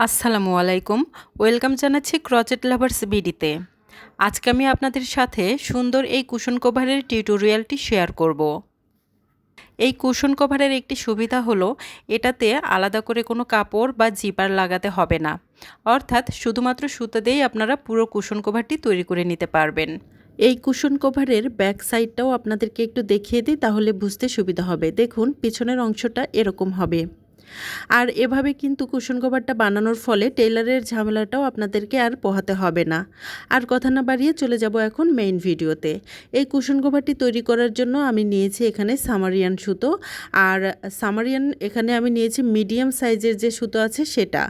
আসসালামু আলাইকুম। ওয়েলকাম জানাচ্ছি ক্রচেট লাভার্স বিডিতে। আজকে আমি আপনাদের সাথে সুন্দর এই কুশন কভারের টিউটোরিয়ালটি শেয়ার করব। এই কুশন কভারের একটি সুবিধা হলো এটাতে আলাদা করে কোনো কাপড় বা জিপার লাগাতে হবে না, অর্থাৎ শুধুমাত্র সুতা দিয়েই আপনারা পুরো কুশন কভারটি তৈরি করে নিতে পারবেন। এই কুশন কভারের ব্যাক সাইডটাও আপনাদেরকে একটু দেখিয়ে দিই, তাহলে বুঝতে সুবিধা হবে। দেখুন, পিছনের অংশটা এরকম হবে। আর এভাবে কিন্তু কুশন কভারটা বানানোর ফলে টেইলারের ঝামেলাটাও আপনাদেরকে আর পোহাতে হবে না। আর কথা না বাড়িয়ে চলে যাব এখন মেইন ভিডিওতে। এই কুশন কভারটি তৈরি করার জন্য আমি নিয়েছি এখানে সামারিয়ান সুতো। আর সামারিয়ান এখানে আমি নিয়েছি মিডিয়াম সাইজের যে সুতো আছে সেটা।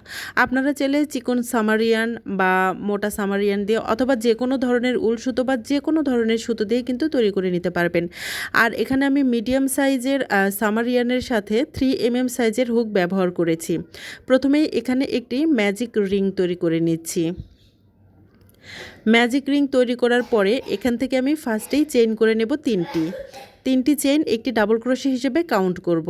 আপনারা চাইলে চিকন সামারিয়ান বা মোটা সামারিয়ান দিয়ে অথবা যে কোনো ধরনের উল সুতো বা যে কোনো ধরনের সুতো দিয়ে কিন্তু তৈরি করে নিতে পারবেন। আর এখানে আমি মিডিয়াম সাইজের সামারিয়ানের সাথে 3mm সাইজের হুক ব্যবহার করেছি। প্রথমেই এখানে একটি ম্যাজিক রিং তৈরি করে নিচ্ছি। ম্যাজিক রিং তৈরি করার পরে এখান থেকে আমি ফার্স্টেই চেইন করে নেব তিনটি চেইন একটি ডাবল ক্রোশে হিসেবে কাউন্ট করব।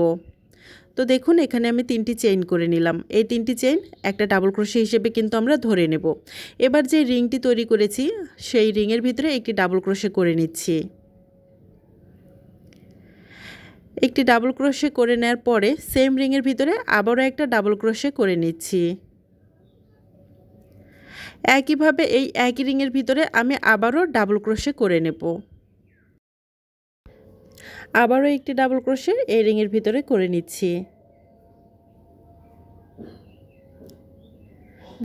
তো দেখুন, এখানে আমি 3টি চেইন করে নিলাম। এই 3টি চেইন একটা ডাবল ক্রোশে হিসেবে কিন্তু আমরা ধরে নেব। এবার যে রিংটি তৈরি করেছি সেই রিংয়ের ভিতরে একটি ডাবল ক্রোশে করে নিচ্ছি। একটি ডাবল ক্রোশে করে নেওয়ার পরে সেম রিংয়ের ভিতরে আবারও একটা ডাবল ক্রোশে করে নিচ্ছি। একইভাবে এই একই রিংয়ের ভিতরে আমি আবারও ডাবল ক্রোশে করে নেব। আবারও একটি ডাবল ক্রোশে এই রিংয়ের ভিতরে করে নিচ্ছি।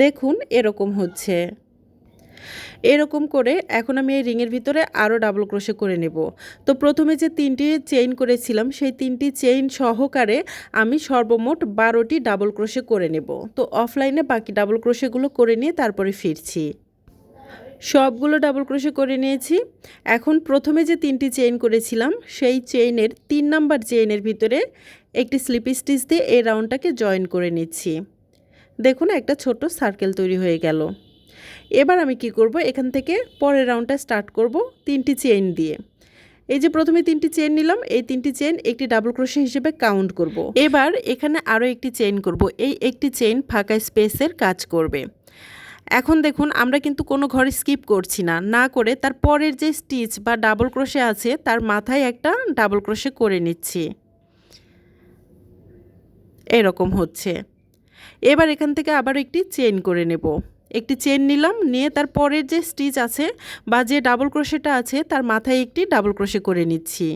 দেখুন, এরকম হচ্ছে। এরকম করে এখন আমি এই রিংয়ের ভিতরে আরও ডাবল ক্রোশে করে নেব। তো প্রথমে যে 3টি চেইন করেছিলাম সেই 3টি চেইন সহকারে আমি সর্বমোট 12টি ডাবল ক্রোশে করে নেব। তো অফলাইনে বাকি ডাবল ক্রোশেগুলো করে নিয়ে তারপরে ফিরছি। সবগুলো ডাবল ক্রোশে করে নিয়েছি। এখন প্রথমে যে 3টি চেইন করেছিলাম সেই চেইনের 3 নাম্বার চেইনের ভিতরে একটি স্লিপ স্টিচ দিয়ে এই রাউন্ডটাকে জয়েন করে নিচ্ছি। দেখুন, একটা ছোট সার্কেল তৈরি হয়ে গেল। এবার আমি কি করব, এখান থেকে পরের রাউন্ডটা স্টার্ট করব 3টি চেইন দিয়ে। এই যে প্রথমে 3টি চেইন নিলাম, এই 3টি চেইন একটি ডাবল ক্রোশে হিসেবে কাউন্ট করব। এবার এখানে আরও একটি চেইন করব। এই একটি চেইন ফাঁকা স্পেসের কাজ করবে। এখন দেখুন, আমরা কিন্তু কোনো ঘরে স্কিপ করছি না, না করে তার পরের যে স্টিচ বা ডাবল ক্রোশে আছে তার মাথায় একটা ডাবল ক্রোশে করে নিচ্ছি। এরকম হচ্ছে। এবার এখান থেকে আবার একটি চেইন করে নেব। একটি চেইন নিলাম, নিয়ে তার পরের যে স্টিচ আছে বা যে ডাবল ক্রোশেটা আছে তার মাথায় একটি ডাবল ক্রোশে করে নিচ্ছি।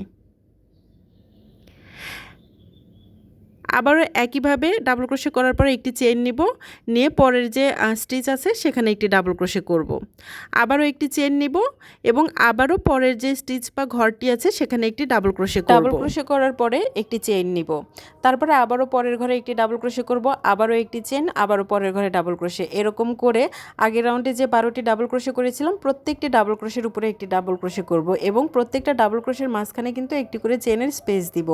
আবারও একইভাবে ডাবল ক্রোশে করার পরে একটি চেইন নিব, নিয়ে পরের যে স্টিচ আছে সেখানে একটি ডাবল ক্রোশে করব। আবারও একটি চেইন নিব এবং আবারও পরের যে স্টিচ বা ঘরটি আছে সেখানে একটি ডাবল ক্রোশে করব। ডাবল ক্রোশে করার পরে একটি চেইন নিব, তারপরে আবারও পরের ঘরে একটি ডাবল ক্রোশে করব, আবারও একটি চেইন, আবারও পরের ঘরে ডাবল ক্রোশে। এরকম করে আগের রাউন্ডে যে 12টি ডাবল ক্রোশে করেছিলাম প্রত্যেকটি ডাবল ক্রোশের উপরে একটি ডাবল ক্রোশে করব এবং প্রত্যেকটা ডাবল ক্রোশের মাঝখানে কিন্তু একটি করে চেইনের স্পেস দিব।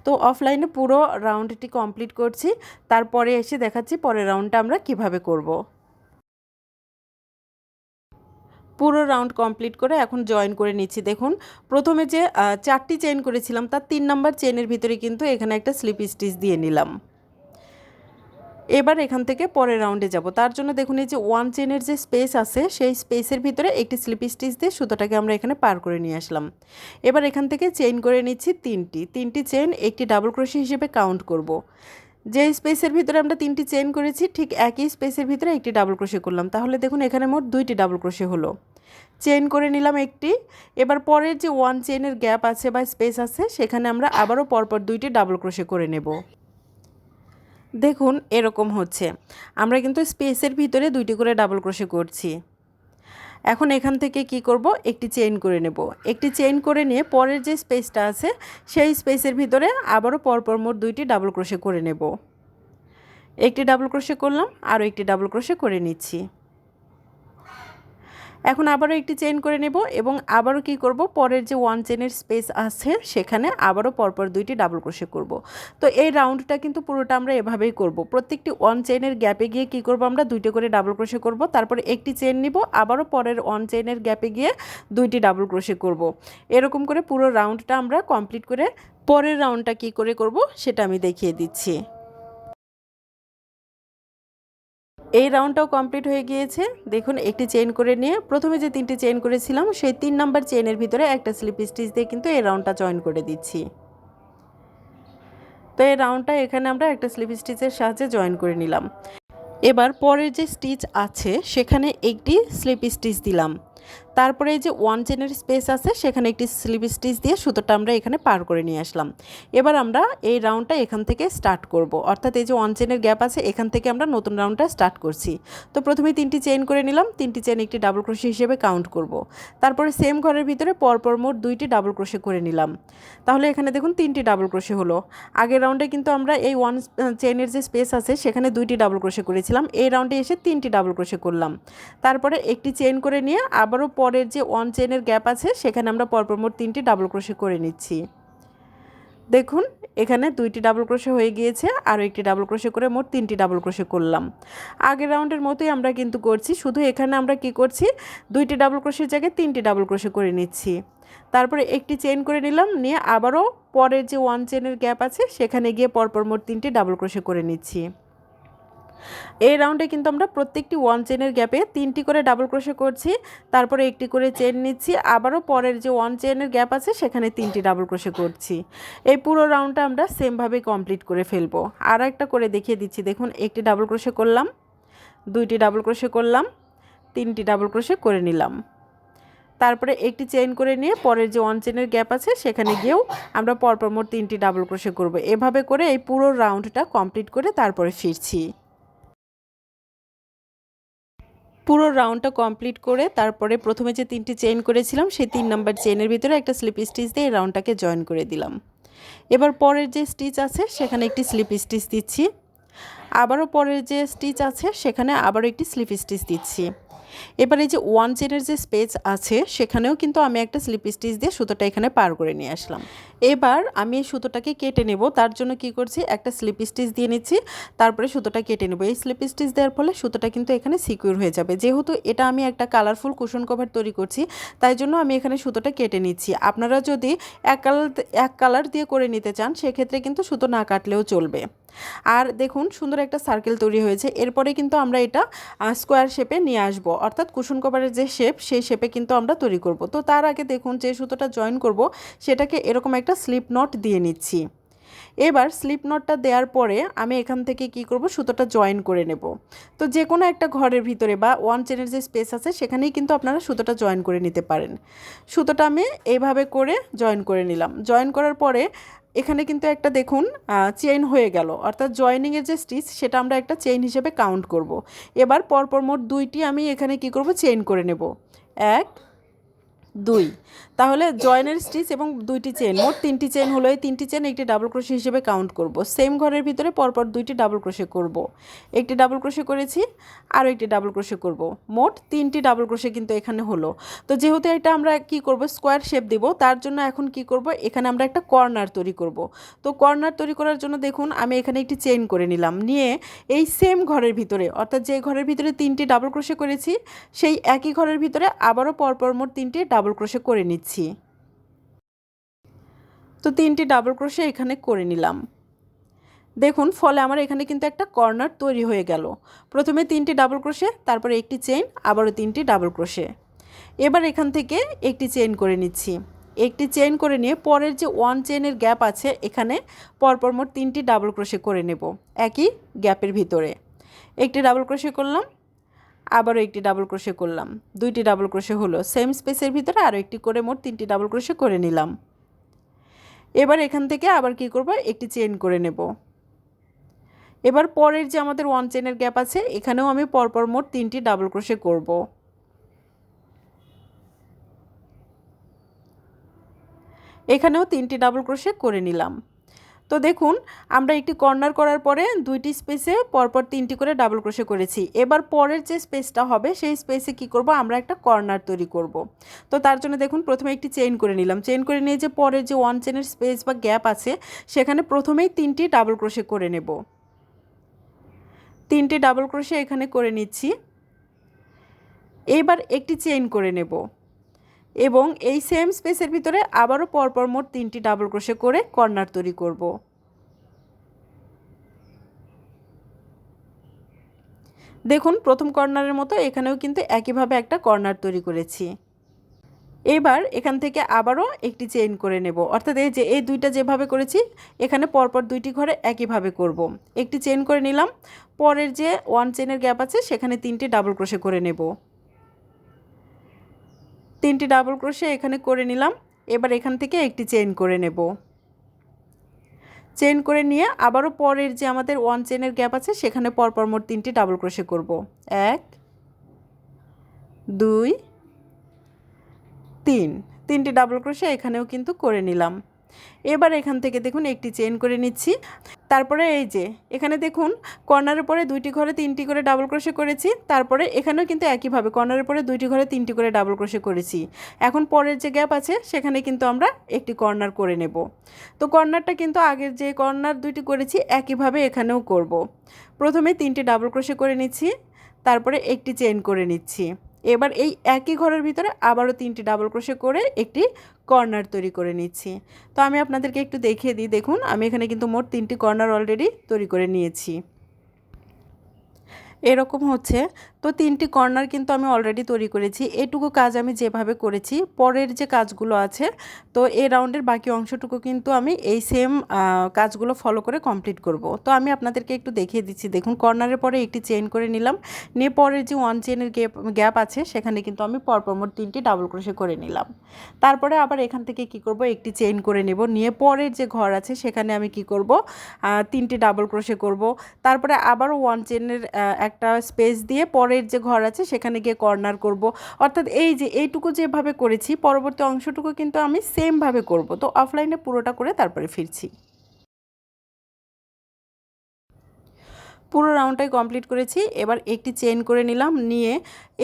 তো অফলাইনে পুরো রাউন্ডটি কমপ্লিট করছি, তারপরে এসে দেখাচ্ছি পরের রাউন্ডটা আমরা কিভাবে করব। পুরো রাউন্ড কমপ্লিট করে এখন জয়েন করে নিচ্ছি। দেখুন, প্রথমে যে 4টি চেইন করেছিলাম তার 3 নাম্বার চেইনের ভিতরে কিন্তু এখানে একটা স্লিপ স্টিচ দিয়ে নিলাম। এবার এখান থেকে পরের রাউন্ডে যাব। তার জন্য দেখুন, এই যে 1 চেইনের যে স্পেস আছে সেই স্পেসের ভিতরে একটি স্লিপ স্টিচ দিয়ে সুতোটাকে আমরা এখানে পার করে নিয়ে আসলাম। এবার এখান থেকে চেইন করে নিচ্ছি 3টি চেইন একটি ডাবল ক্রোশে হিসেবে কাউন্ট করব। যে স্পেসের ভিতরে আমরা 3টি চেইন করেছি ঠিক একই স্পেসের ভিতরে একটি ডাবল ক্রোশে করলাম, তাহলে দেখুন এখানে মোট 2টি ডাবল ক্রোশে হলো। চেইন করে নিলাম একটি। এবার পরের যে 1 চেইনের গ্যাপ আছে বা স্পেস আছে সেখানে আমরা আবারও পরপর 2টি ডাবল ক্রোশে করে নেব। দেখুন, এরকম হচ্ছে। আমরা কিন্তু স্পেসের ভিতরে 2টি করে ডাবল ক্রোশে করছি। এখন এখান থেকে কি করব, একটি চেইন করে নেব। একটি চেইন করে নিয়ে পরের যে স্পেসটা আছে সেই স্পেসের ভিতরে আবারও পরপর মোট 2টি ডাবল ক্রোশে করে নেব। একটি ডাবল ক্রোশে করলাম, আরও একটি ডাবল ক্রোশে করে নিচ্ছি। এখন আবারও একটি চেইন করে নেব এবং আবারও কি করব, পরের যে 1 চেইনের স্পেস আছে সেখানে আবারও পরপর 2টি ডাবল ক্রোশে করব। তো এই রাউন্ডটা কিন্তু পুরোটা আমরা এভাবেই করব। প্রত্যেকটি 1 চেইনের গ্যাপে গিয়ে কি করব, আমরা 2টি করে ডাবল ক্রোশে করব, তারপরে একটি চেইন নিব, আবারও পরের 1 চেইনের গ্যাপে গিয়ে 2টি ডাবল ক্রোশে করব। এরকম করে পুরো রাউন্ডটা আমরা কমপ্লিট করে পরের রাউন্ডটা কি করে করব সেটা আমি দেখিয়ে দিচ্ছি। এই রাউন্ডটাও কমপ্লিট হয়ে গিয়েছে। দেখুন একটি চেইন করে নিয়ে প্রথমে যে 3টি চেইন করেছিলাম সেই 3 নাম্বার চেইনের ভিতরে একটা স্লিপ স্টিচ দিয়ে কিন্তু এই রাউন্ডটা জয়েন করে দিচ্ছি। তো এই রাউন্ডটা এখানে আমরা একটা স্লিপ স্টিচের সাহায্যে জয়েন করে নিলাম। এবার পরের যে স্টিচ আছে সেখানে একটি স্লিপ স্টিচ দিলাম। তারপরে এই যে 1 চেনের স্পেস আছে সেখানে একটি স্লিপ স্টিচ দিয়ে সুতোটা আমরা এখানে পার করে নিয়ে আসলাম। এবার আমরা এই রাউন্ডটা এখান থেকে স্টার্ট করব, অর্থাৎ এই যে 1 চেনের গ্যাপ আছে এখান থেকে আমরা নতুন রাউন্ডটা স্টার্ট করছি। তো প্রথমে 3টি চেইন করে নিলাম, 3টি চেইন একটি ডাবল ক্রোশে হিসেবে কাউন্ট করব। তারপরে সেম ঘরের ভিতরে পরপর মোট 2টি ডাবল ক্রোশে করে নিলাম। তাহলে এখানে দেখুন 3টি ডাবল ক্রোশে হলো। আগের রাউন্ডে কিন্তু আমরা এই 1 চেইনের যে স্পেস আছে সেখানে 2টি ডাবল ক্রোশে করেছিলাম, এই রাউন্ডে এসে 3টি ডাবল ক্রোশে করলাম। তারপরে একটি চেইন করে নিয়ে আবারও পরের যে 1 চেইনের গ্যাপ আছে সেখানে আমরা পরপর মোট 3টি ডাবল ক্রোশে করে নিচ্ছি। দেখুন এখানে 2টি ডাবল ক্রোশে হয়ে গিয়েছে, আরও একটি ডাবল ক্রোশে করে মোট 3টি ডাবল ক্রোশে করলাম। আগের রাউন্ডের মতোই আমরা কিন্তু করছি, শুধু এখানে আমরা কি করছি 2টি ডাবল ক্রোশের জায়গায় 3টি ডাবল ক্রোশে করে নিচ্ছি। তারপরে একটি চেইন করে নিলাম, নিয়ে আবারও পরের যে 1 চেইনের গ্যাপ আছে সেখানে গিয়ে পরপর মোট 3টি ডাবল ক্রোশে করে নিচ্ছি। এই রাউন্ডে কিন্তু আমরা প্রত্যেকটি 1 চেনের গ্যাপে 3টি করে ডাবল ক্রোশে করছি, তারপরে একটি করে চেন নিচ্ছি, আবারও পরের যে 1 চেনের গ্যাপ আছে সেখানে 3টি ডাবল ক্রোশে করছি। এই পুরো রাউন্ডটা আমরা সেমভাবে কমপ্লিট করে ফেলবো। আর একটা করে দেখিয়ে দিচ্ছি, দেখুন একটি ডাবল ক্রোশে করলাম, 2টি ডাবল ক্রোশে করলাম, 3টি ডাবল ক্রোশে করে নিলাম। তারপরে একটি চেইন করে নিয়ে পরের যে 1 চেনের গ্যাপ আছে সেখানে গিয়েও আমরা পরপর মোট 3টি ডাবল ক্রোশে করব। এভাবে করে এই পুরো রাউন্ডটা কমপ্লিট করে তারপরে ফিরছি। পুরো রাউন্ডটা কমপ্লিট করে তারপরে প্রথমে যে 3টি চেইন করেছিলাম সেই 3 নাম্বার চেইনের ভিতরে একটা স্লিপ স্টিচ দিয়ে এই রাউন্ডটাকে জয়েন করে দিলাম। এবার পরের যে স্টিচ আছে সেখানে একটি স্লিপ স্টিচ দিচ্ছি, আবারও পরের যে স্টিচ আছে সেখানে আবারও একটি স্লিপ স্টিচ দিচ্ছি। এবার এই যে 1 চেনের যে স্পেস আছে সেখানেও কিন্তু আমি একটা স্লিপ স্টিচ দিয়ে সুতোটা এখানে পার করে নিয়ে আসলাম। এবার আমি এই সুতোটাকে কেটে নেব, তার জন্য কি করছি একটা স্লিপ স্টিচ দিয়ে নিচ্ছি, তারপরে সুতোটা কেটে নেব। এই স্লিপ স্টিচ দেওয়ার ফলে সুতোটা কিন্তু এখানে সিকিউর হয়ে যাবে। যেহেতু এটা আমি একটা কালারফুল কুশন কভার তৈরি করছি তাই জন্য আমি এখানে সুতোটা কেটে নিচ্ছি। আপনারা যদি এক কালার দিয়ে করে নিতে চান সেক্ষেত্রে কিন্তু সুতো না কাটলেও চলবে। আর দেখুন সুন্দর একটা সার্কেল তৈরি হয়েছে। এরপরে কিন্তু আমরা এটা স্কোয়ার শেপে নিয়ে আসব, অর্থাৎ কুশন কভারের যে শেপ সেই শেপে কিন্তু আমরা তৈরি করব। তো তার আগে দেখুন যে সুতোটা জয়েন করব সেটাকে এরকম একটা স্লিপ নট দিয়ে নিচ্ছি। এবার স্লিপ নটটা দেওয়ার পরে আমি এখান থেকে কি করব সুতোটা জয়েন করে নেব। তো যে কোনো একটা ঘরের ভিতরে বা 1 চেনের যে স্পেস আছে সেখানেই কিন্তু আপনারা সুতোটা জয়েন করে নিতে পারেন। সুতোটা আমি এইভাবে করে জয়েন করে নিলাম। জয়েন করার পরে এখানে কিন্তু একটা দেখুন চেইন হয়ে গেল, অর্থাৎ জয়েনিংয়ের যে স্টিচ সেটা আমরা একটা চেইন হিসেবে কাউন্ট করব। এবার পরপর মোট 2টি আমি এখানে কি করব চেইন করে নেব, 1 2। তাহলে জয়েনের স্টিচ এবং 2টি চেন, মোট 3টি চেন হলো। এই 3টি চেন একটি ডাবল ক্রোশে হিসেবে কাউন্ট করব। সেম ঘরের ভিতরে পরপর 2টি ডাবল ক্রোশে করব। একটি ডাবল ক্রোশে করেছি, আরও একটি ডাবল ক্রোশে করব, মোট 3টি ডাবল ক্রোশে কিন্তু এখানে হলো। তো যেহেতু এটা আমরা কি করব স্কোয়ার শেপ দেব, তার জন্য এখন কি করব এখানে আমরা একটা কর্নার তৈরি করব। তো কর্নার তৈরি করার জন্য দেখুন আমি এখানে একটি চেইন করে নিলাম, নিয়ে এই সেম ঘরের ভিতরে, অর্থাৎ যে ঘরের ভিতরে 3টি ডাবল ক্রোশে করেছি সেই একই ঘরের ভিতরে আবারও পরপর মোট 3টি ডাবল ক্রোশে করে নিচ্ছি। তো 3টি ডাবল ক্রোশে এখানে করে নিলাম। দেখুন ফলে আমার এখানে কিন্তু একটা কর্নার তৈরি হয়ে গেল। প্রথমে 3টি ডাবল ক্রোশে, তারপরে একটি চেইন, আবারও 3টি ডাবল ক্রোশে। এবার এখান থেকে একটি চেইন করে নিচ্ছি। একটি চেইন করে নিয়ে পরের যে 1 চেইনের গ্যাপ আছে এখানে পরপর মোট 3টি ডাবল ক্রোশে করে নেব একই গ্যাপের ভিতরে। একটি ডাবল ক্রোশে করলাম, আবারও একটি ডাবল ক্রোশে করলাম, 2টি ডাবল ক্রোশে হলো। সেম স্পেসের ভিতরে আরও একটি করে মোট 3টি ডাবল ক্রোশে করে নিলাম। এবার এখান থেকে আবার কি করব একটি চেইন করে নেব। এবার পরের যে আমাদের 1 চেনের গ্যাপ আছে এখানেও আমি পরপর মোট 3টি ডাবল ক্রোশে করব। এখানেও 3টি ডাবল ক্রোশে করে নিলাম। তো দেখুন আমরা একটি কর্নার করার পরে 2টি স্পেসে পরপর 3টি করে ডাবল ক্রোশে করেছি। এবার পরের যে স্পেসটা হবে সেই স্পেসে কি করব আমরা একটা কর্নার তৈরি করব। তো তার জন্য দেখুন প্রথমে একটি চেইন করে নিলাম। চেইন করে নিয়ে যে পরের যে 1 চেনের স্পেস বা গ্যাপ আছে সেখানে প্রথমেই 3টি ডাবল ক্রোশে করে নেব। 3টি ডাবল ক্রোশে এখানে করে নিচ্ছি। এবার একটি চেইন করে নেব এবং এই সেম স্পেসের ভিতরে আবারও পরপর মোট 3টি ডাবল ক্রোশে করে কর্নার তৈরি করব। দেখুন প্রথম কর্নারের মতো এখানেও কিন্তু একইভাবে একটা কর্নার তৈরি করেছি। এবার এখান থেকে আবারও একটি চেইন করে নেব, অর্থাৎ এই যে এই দুইটা যেভাবে করেছি এখানে পরপর দুইটি ঘরে একইভাবে করব। একটি চেইন করে নিলাম, পরের যে ওয়ান চেনের গ্যাপ আছে সেখানে 3টি ডাবল ক্রোশে করে নেব। 3টি ডাবল ক্রোশে এখানে করে নিলাম। এবার এখান থেকে একটি চেইন করে নেব। চেইন করে নিয়ে আবারও পরের যে আমাদের ওয়ান চেনের গ্যাপ আছে সেখানে পরপর মোট 3টি ডাবল ক্রোশে করব। 1 2 3, 3টি ডাবল ক্রোশে এখানেও কিন্তু করে নিলাম। এবার এখান থেকে দেখুন একটি চেইন করে নিচ্ছি। তারপরে এই যে এখানে দেখুন কর্নারের পরে 2টি ঘরে 3টি করে ডাবল ক্রোশে করেছি। তারপরে এখানেও কিন্তু একইভাবে কর্নারের পরে 2টি ঘরে 3টি করে ডাবল ক্রোশে করেছি। এখন পরের যে গ্যাপ আছে সেখানে কিন্তু আমরা একটি কর্নার করে নেব। তো কর্নারটা কিন্তু আগের যে কর্নার 2টি করেছি একইভাবে এখানেও করব। প্রথমে 3টি ডাবল ক্রোশে করে নিচ্ছি, তারপরে একটি চেইন করে নিচ্ছি। এবার এই একই ঘরের ভিতরে আবারও 3টি ডাবল ক্রোশে করে একটি কর্নার তৈরি করে নিচ্ছি। তো আমি আপনাদেরকে একটু দেখিয়ে দিই। দেখুন আমি এখানে কিন্তু মোট 3টি কর্নার অলরেডি তৈরি করে নিয়েছি। এরকম হচ্ছে। তো 3টি কর্নার কিন্তু আমি অলরেডি তৈরি করেছি। এটুকু কাজ আমি যেভাবে করেছি, পরের যে কাজগুলো আছে তো এই রাউন্ডের বাকি অংশটুকু কিন্তু আমি এই সেম কাজগুলো ফলো করে কমপ্লিট করব। তো আমি আপনাদেরকে একটু দেখিয়ে দিচ্ছি। দেখুন কর্নারের পরে একটি চেইন করে নিলাম, নিয়ে পরের যে ওয়ান চেইনের গ্যাপ আছে সেখানে কিন্তু আমি পরপর মোট 3টি ডাবল ক্রোশে করে নিলাম। তারপরে আবার এখান থেকে কি করব, একটি চেইন করে নেব, নিয়ে পরের যে ঘর আছে সেখানে আমি কি করব, 3টি ডাবল ক্রোশে করব। তারপরে আবারও ওয়ান চেইনের একটা স্পেস দিয়ে পরের যে ঘর আছে সেখানে গিয়ে কর্নার করব। অর্থাৎ এই যে এইটুকু যেভাবে করেছি পরবর্তী অংশটুকু কিন্তু আমি সেমভাবে করব। তো অফলাইনে পুরোটা করে তারপরে ফিরছি। পুরো রাউন্ডটাই কমপ্লিট করেছি। এবার একটি চেইন করে নিলাম, নিয়ে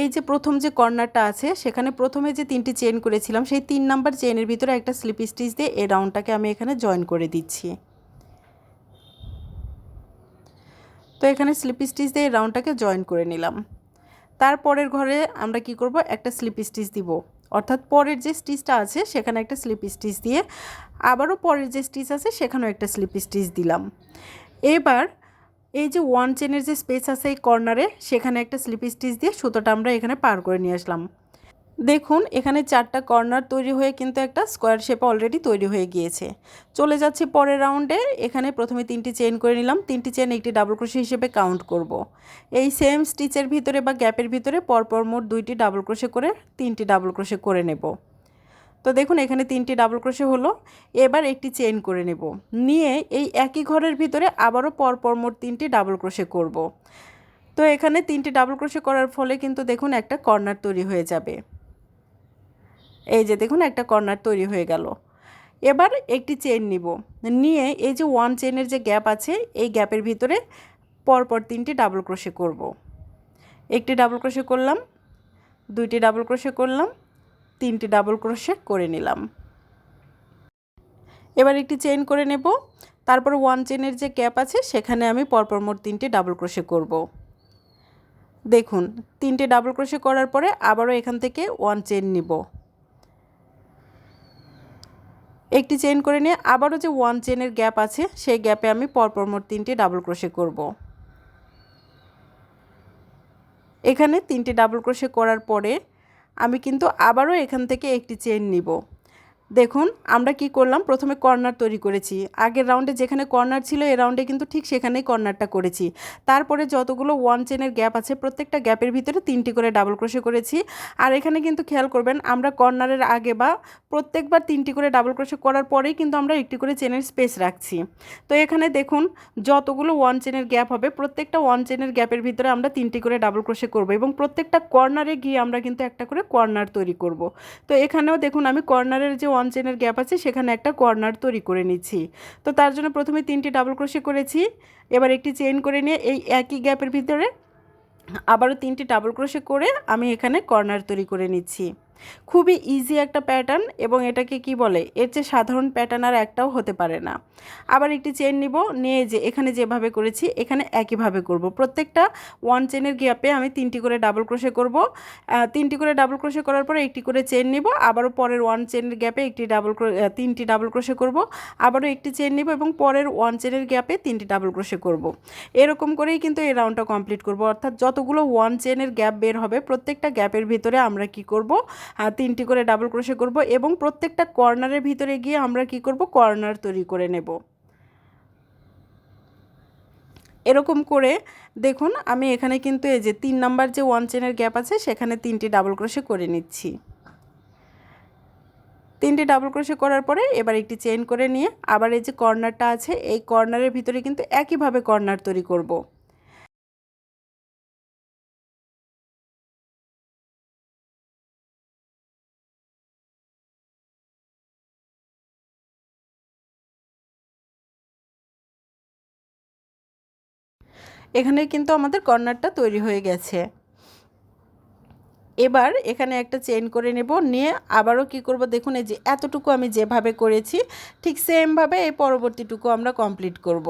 এই যে প্রথম যে কর্নারটা আছে সেখানে প্রথমে যে 3টি চেইন করেছিলাম সেই 3 নাম্বার চেইনের ভিতরে একটা স্লিপ স্টিচ দিয়ে এই রাউন্ডটাকে আমি এখানে জয়েন করে দিচ্ছি। তো এখানে স্লিপ স্টিচ দিয়ে এই রাউন্ডটাকে জয়েন করে নিলাম। তারপরের ঘরে আমরা কি করব, একটা স্লিপ স্টিচ দিব, অর্থাৎ পরের যে স্টিচটা আছে সেখানে একটা স্লিপ স্টিচ দিয়ে আবারও পরের যে স্টিচ আছে সেখানেও একটা স্লিপ স্টিচ দিলাম। এবার এই যে ওয়ান চেনের যে স্পেস আছে এই কর্নারে সেখানে একটা স্লিপ স্টিচ দিয়ে সুতোটা আমরা এখানে পার করে নিয়ে আসলাম। দেখুন এখানে 4টা কর্নার তৈরি হয়ে কিন্তু একটা স্কোয়ার শেপ অলরেডি তৈরি হয়ে গিয়েছে। চলে যাচ্ছি পরের রাউন্ডে। এখানে প্রথমে 3টি চেইন করে নিলাম, 3টি চেইন একটি ডাবল ক্রোশে হিসেবে কাউন্ট করব। এই সেম স্টিচের ভিতরে বা গ্যাপের ভিতরে পরপর মোট 2টি ডাবল ক্রোশে করে 3টি ডাবল ক্রোশে করে নেব। তো দেখুন এখানে 3টি ডাবল ক্রোশে হলো। এবার একটি চেইন করে নেব, নিয়ে এই একই ঘরের ভিতরে আবারও পরপর মোট 3টি ডাবল ক্রোশে করব। তো এখানে 3টি ডাবল ক্রোশে করার ফলে কিন্তু দেখুন একটা কর্নার তৈরি হয়ে যাবে। এই যে দেখুন একটা কর্নার তৈরি হয়ে গেল। এবার একটি চেইন নিব, নিয়ে এই যে ওয়ান চেইনের যে গ্যাপ আছে এই গ্যাপের ভিতরে পরপর 3টি ডাবল ক্রোশে করব। একটি ডাবল ক্রোশে করলাম, 2টি ডাবল ক্রোশে করলাম, 3টি ডাবল ক্রোশে করে নিলাম। এবার একটি চেইন করে নেব, তারপর ওয়ান চেইনের যে গ্যাপ আছে সেখানে আমি পরপর মোট 3টি ডাবল ক্রোশে করব। দেখুন 3টে ডাবল ক্রোশে করার পরে আবারও এখান থেকে ওয়ান চেইন নিব, একটি চেইন করে নিয়ে আবারও যে ওয়ান চেইনের গ্যাপ আছে সেই গ্যাপে আমি পরপর মোট 3টি ডাবল ক্রোশে করব। এখানে 3টি ডাবল ক্রোশে করার পরে আমি কিন্তু আবারও এখান থেকে একটি চেইন নিব। দেখুন আমরা কি করলাম, প্রথমে কর্নার তৈরি করেছি। আগের রাউন্ডে যেখানে কর্নার ছিল এই রাউন্ডে কিন্তু ঠিক সেখানেই কর্নারটা করেছি। তারপরে যতগুলো ওয়ান চেনের গ্যাপ আছে প্রত্যেকটা গ্যাপের ভিতরে 3টি করে ডাবল ক্রোশে করেছি। আর এখানে কিন্তু খেয়াল করবেন আমরা কর্নারের আগে বা প্রত্যেকবার 3টি করে ডাবল ক্রোশে করার পরেই কিন্তু আমরা একটি করে চেনের স্পেস রাখছি। তো এখানে দেখুন যতগুলো ওয়ান চেনের গ্যাপ হবে প্রত্যেকটা ওয়ান চেনের গ্যাপের ভিতরে আমরা 3টি করে ডাবল ক্রোশে করব এবং প্রত্যেকটা কর্নারে গিয়ে আমরা কিন্তু একটা করে কর্নার তৈরি করব। তো এখানেও দেখুন আমি কর্নারের যে ওয়ান চেনের গ্যাপ আছে সেখানে একটা কর্নার তৈরি করে নিচ্ছি। তো তার জন্য প্রথমে 3টি ডাবল ক্রোশে করেছি, এবার একটি চেইন করে নিয়ে এই একই গ্যাপের ভিতরে আবারও 3টি ডাবল ক্রোশে করে আমি এখানে কর্নার তৈরি করে নিচ্ছি। খুবই ইজি একটা প্যাটার্ন এবং এটাকে কি বলে, এর চেয়ে সাধারণ প্যাটার্ন আর একটাও হতে পারে না। আবার একটি চেন নিব, নিয়ে যে এখানে যেভাবে করেছি এখানে একইভাবে করব। প্রত্যেকটা ওয়ান চেনের গ্যাপে আমি 3টি করে ডাবল ক্রোশে করব। 3টি করে ডাবল ক্রোশে করার পরে একটি করে চেন নিব, আবারও পরের ওয়ান চেনের গ্যাপে 3টি ডাবল ক্রোশে করব, আবারও একটি চেন নিব এবং পরের ওয়ান চেনের গ্যাপে 3টি ডাবল ক্রোশে করব। এরকম করেই কিন্তু এই রাউন্ডটা কমপ্লিট করব। অর্থাৎ যতগুলো ওয়ান চেনের গ্যাপ বের হবে প্রত্যেকটা গ্যাপের ভিতরে আমরা কি করব, 3টি করে ডাবল ক্রোশে করব এবং প্রত্যেকটা কর্নারের ভিতরে গিয়ে আমরা কি করব, কর্নার তৈরি করে নেব। এরকম করে দেখুন আমি এখানে কিন্তু এই যে 3 নাম্বার যে ওয়ান চেনের গ্যাপ আছে সেখানে 3টি ডাবল ক্রোশে করে নিচ্ছি। 3টি ডাবল ক্রোশে করার পরে এবার একটি চেইন করে নিয়ে আবার এই যে কর্নারটা আছে এই কর্নারের ভিতরে কিন্তু একইভাবে কর্নার তৈরি করব। এখানে কিন্তু আমাদের কর্নারটা তৈরি হয়ে গেছে। এবার এখানে একটা চেইন করে নেব, নিয়ে আবারও কি করব, দেখুন এই যে এতটুকু আমি যেভাবে করেছি ঠিক সেমভাবে এই পরবর্তীটুকু আমরা কমপ্লিট করব।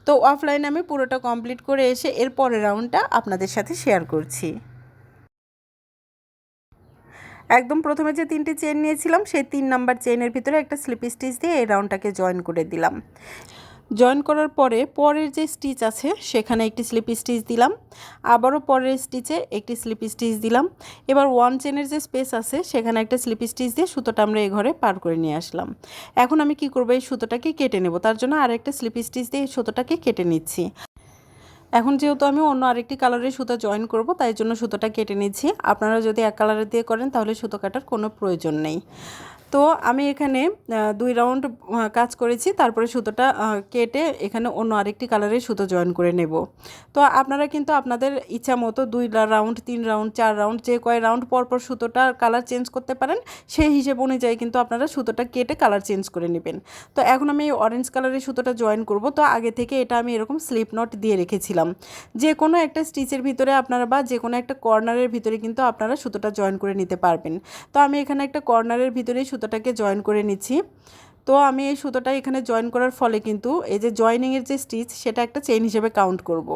তো অফলাইন আমি পুরোটা কমপ্লিট করে এসে এর পরের রাউন্ডটা আপনাদের সাথে শেয়ার করছি। একদম প্রথমে যে 3টি চেইন নিয়েছিলাম সেই 3 নাম্বার চেইনের ভিতরে একটা স্লিপ স্টিচ দিয়ে এই রাউন্ডটাকে জয়েন করে দিলাম। জয়েন করার পরে পরের যে স্টিচ আছে সেখানে একটি স্লিপ স্টিচ দিলাম, আবারও পরের স্টিচে একটি স্লিপ স্টিচ দিলাম। এবার ওয়ান চেনের যে স্পেস আছে সেখানে একটা স্লিপ স্টিচ দিয়ে সুতোটা আমরা এই ঘরে পার করে নিয়ে আসলাম। এখন আমি কি করব, এই সুতোটাকে কেটে নেব। তার জন্য আরেকটা স্লিপ স্টিচ দিয়ে এই সুতোটাকে কেটে নিচ্ছি। এখন যেহেতু আমি অন্য আরেকটি কালারের সুতো জয়েন করব তাই জন্য সুতোটা কেটে নিচ্ছি। আপনারা যদি এক কালারের দিয়ে করেন তাহলে সুতো কাটার কোনো প্রয়োজন নেই। তো আমি এখানে 2 রাউন্ড কাজ করেছি, তারপরে সুতোটা কেটে এখানে অন্য আরেকটি কালারের সুতো জয়েন করে নেব। তো আপনারা কিন্তু আপনাদের ইচ্ছা মতো 2 রাউন্ড 3 রাউন্ড 4 রাউন্ড যে কয় রাউন্ড পর পর সুতোটার কালার চেঞ্জ করতে পারেন সেই হিসেব অনুযায়ী কিন্তু আপনারা সুতোটা কেটে কালার চেঞ্জ করে নেবেন। তো এখন আমি এই অরেঞ্জ কালারের সুতোটা জয়েন করব। তো আগে থেকে এটা আমি এরকম স্লিপ নট দিয়ে রেখেছিলাম। যে কোনো একটা স্টিচের ভিতরে আপনারা বা যে কোনো একটা কর্নারের ভিতরে কিন্তু আপনারা সুতোটা জয়েন করে নিতে পারবেন। তো আমি এখানে একটা কর্নারের ভিতরেই সুতোটাকে জয়েন করে নিচ্ছি। তো আমি এই সুতোটা এখানে জয়েন করার ফলে কিন্তু এই যে জয়েনিংয়ের যে স্টিচ সেটা একটা চেইন হিসেবে কাউন্ট করব।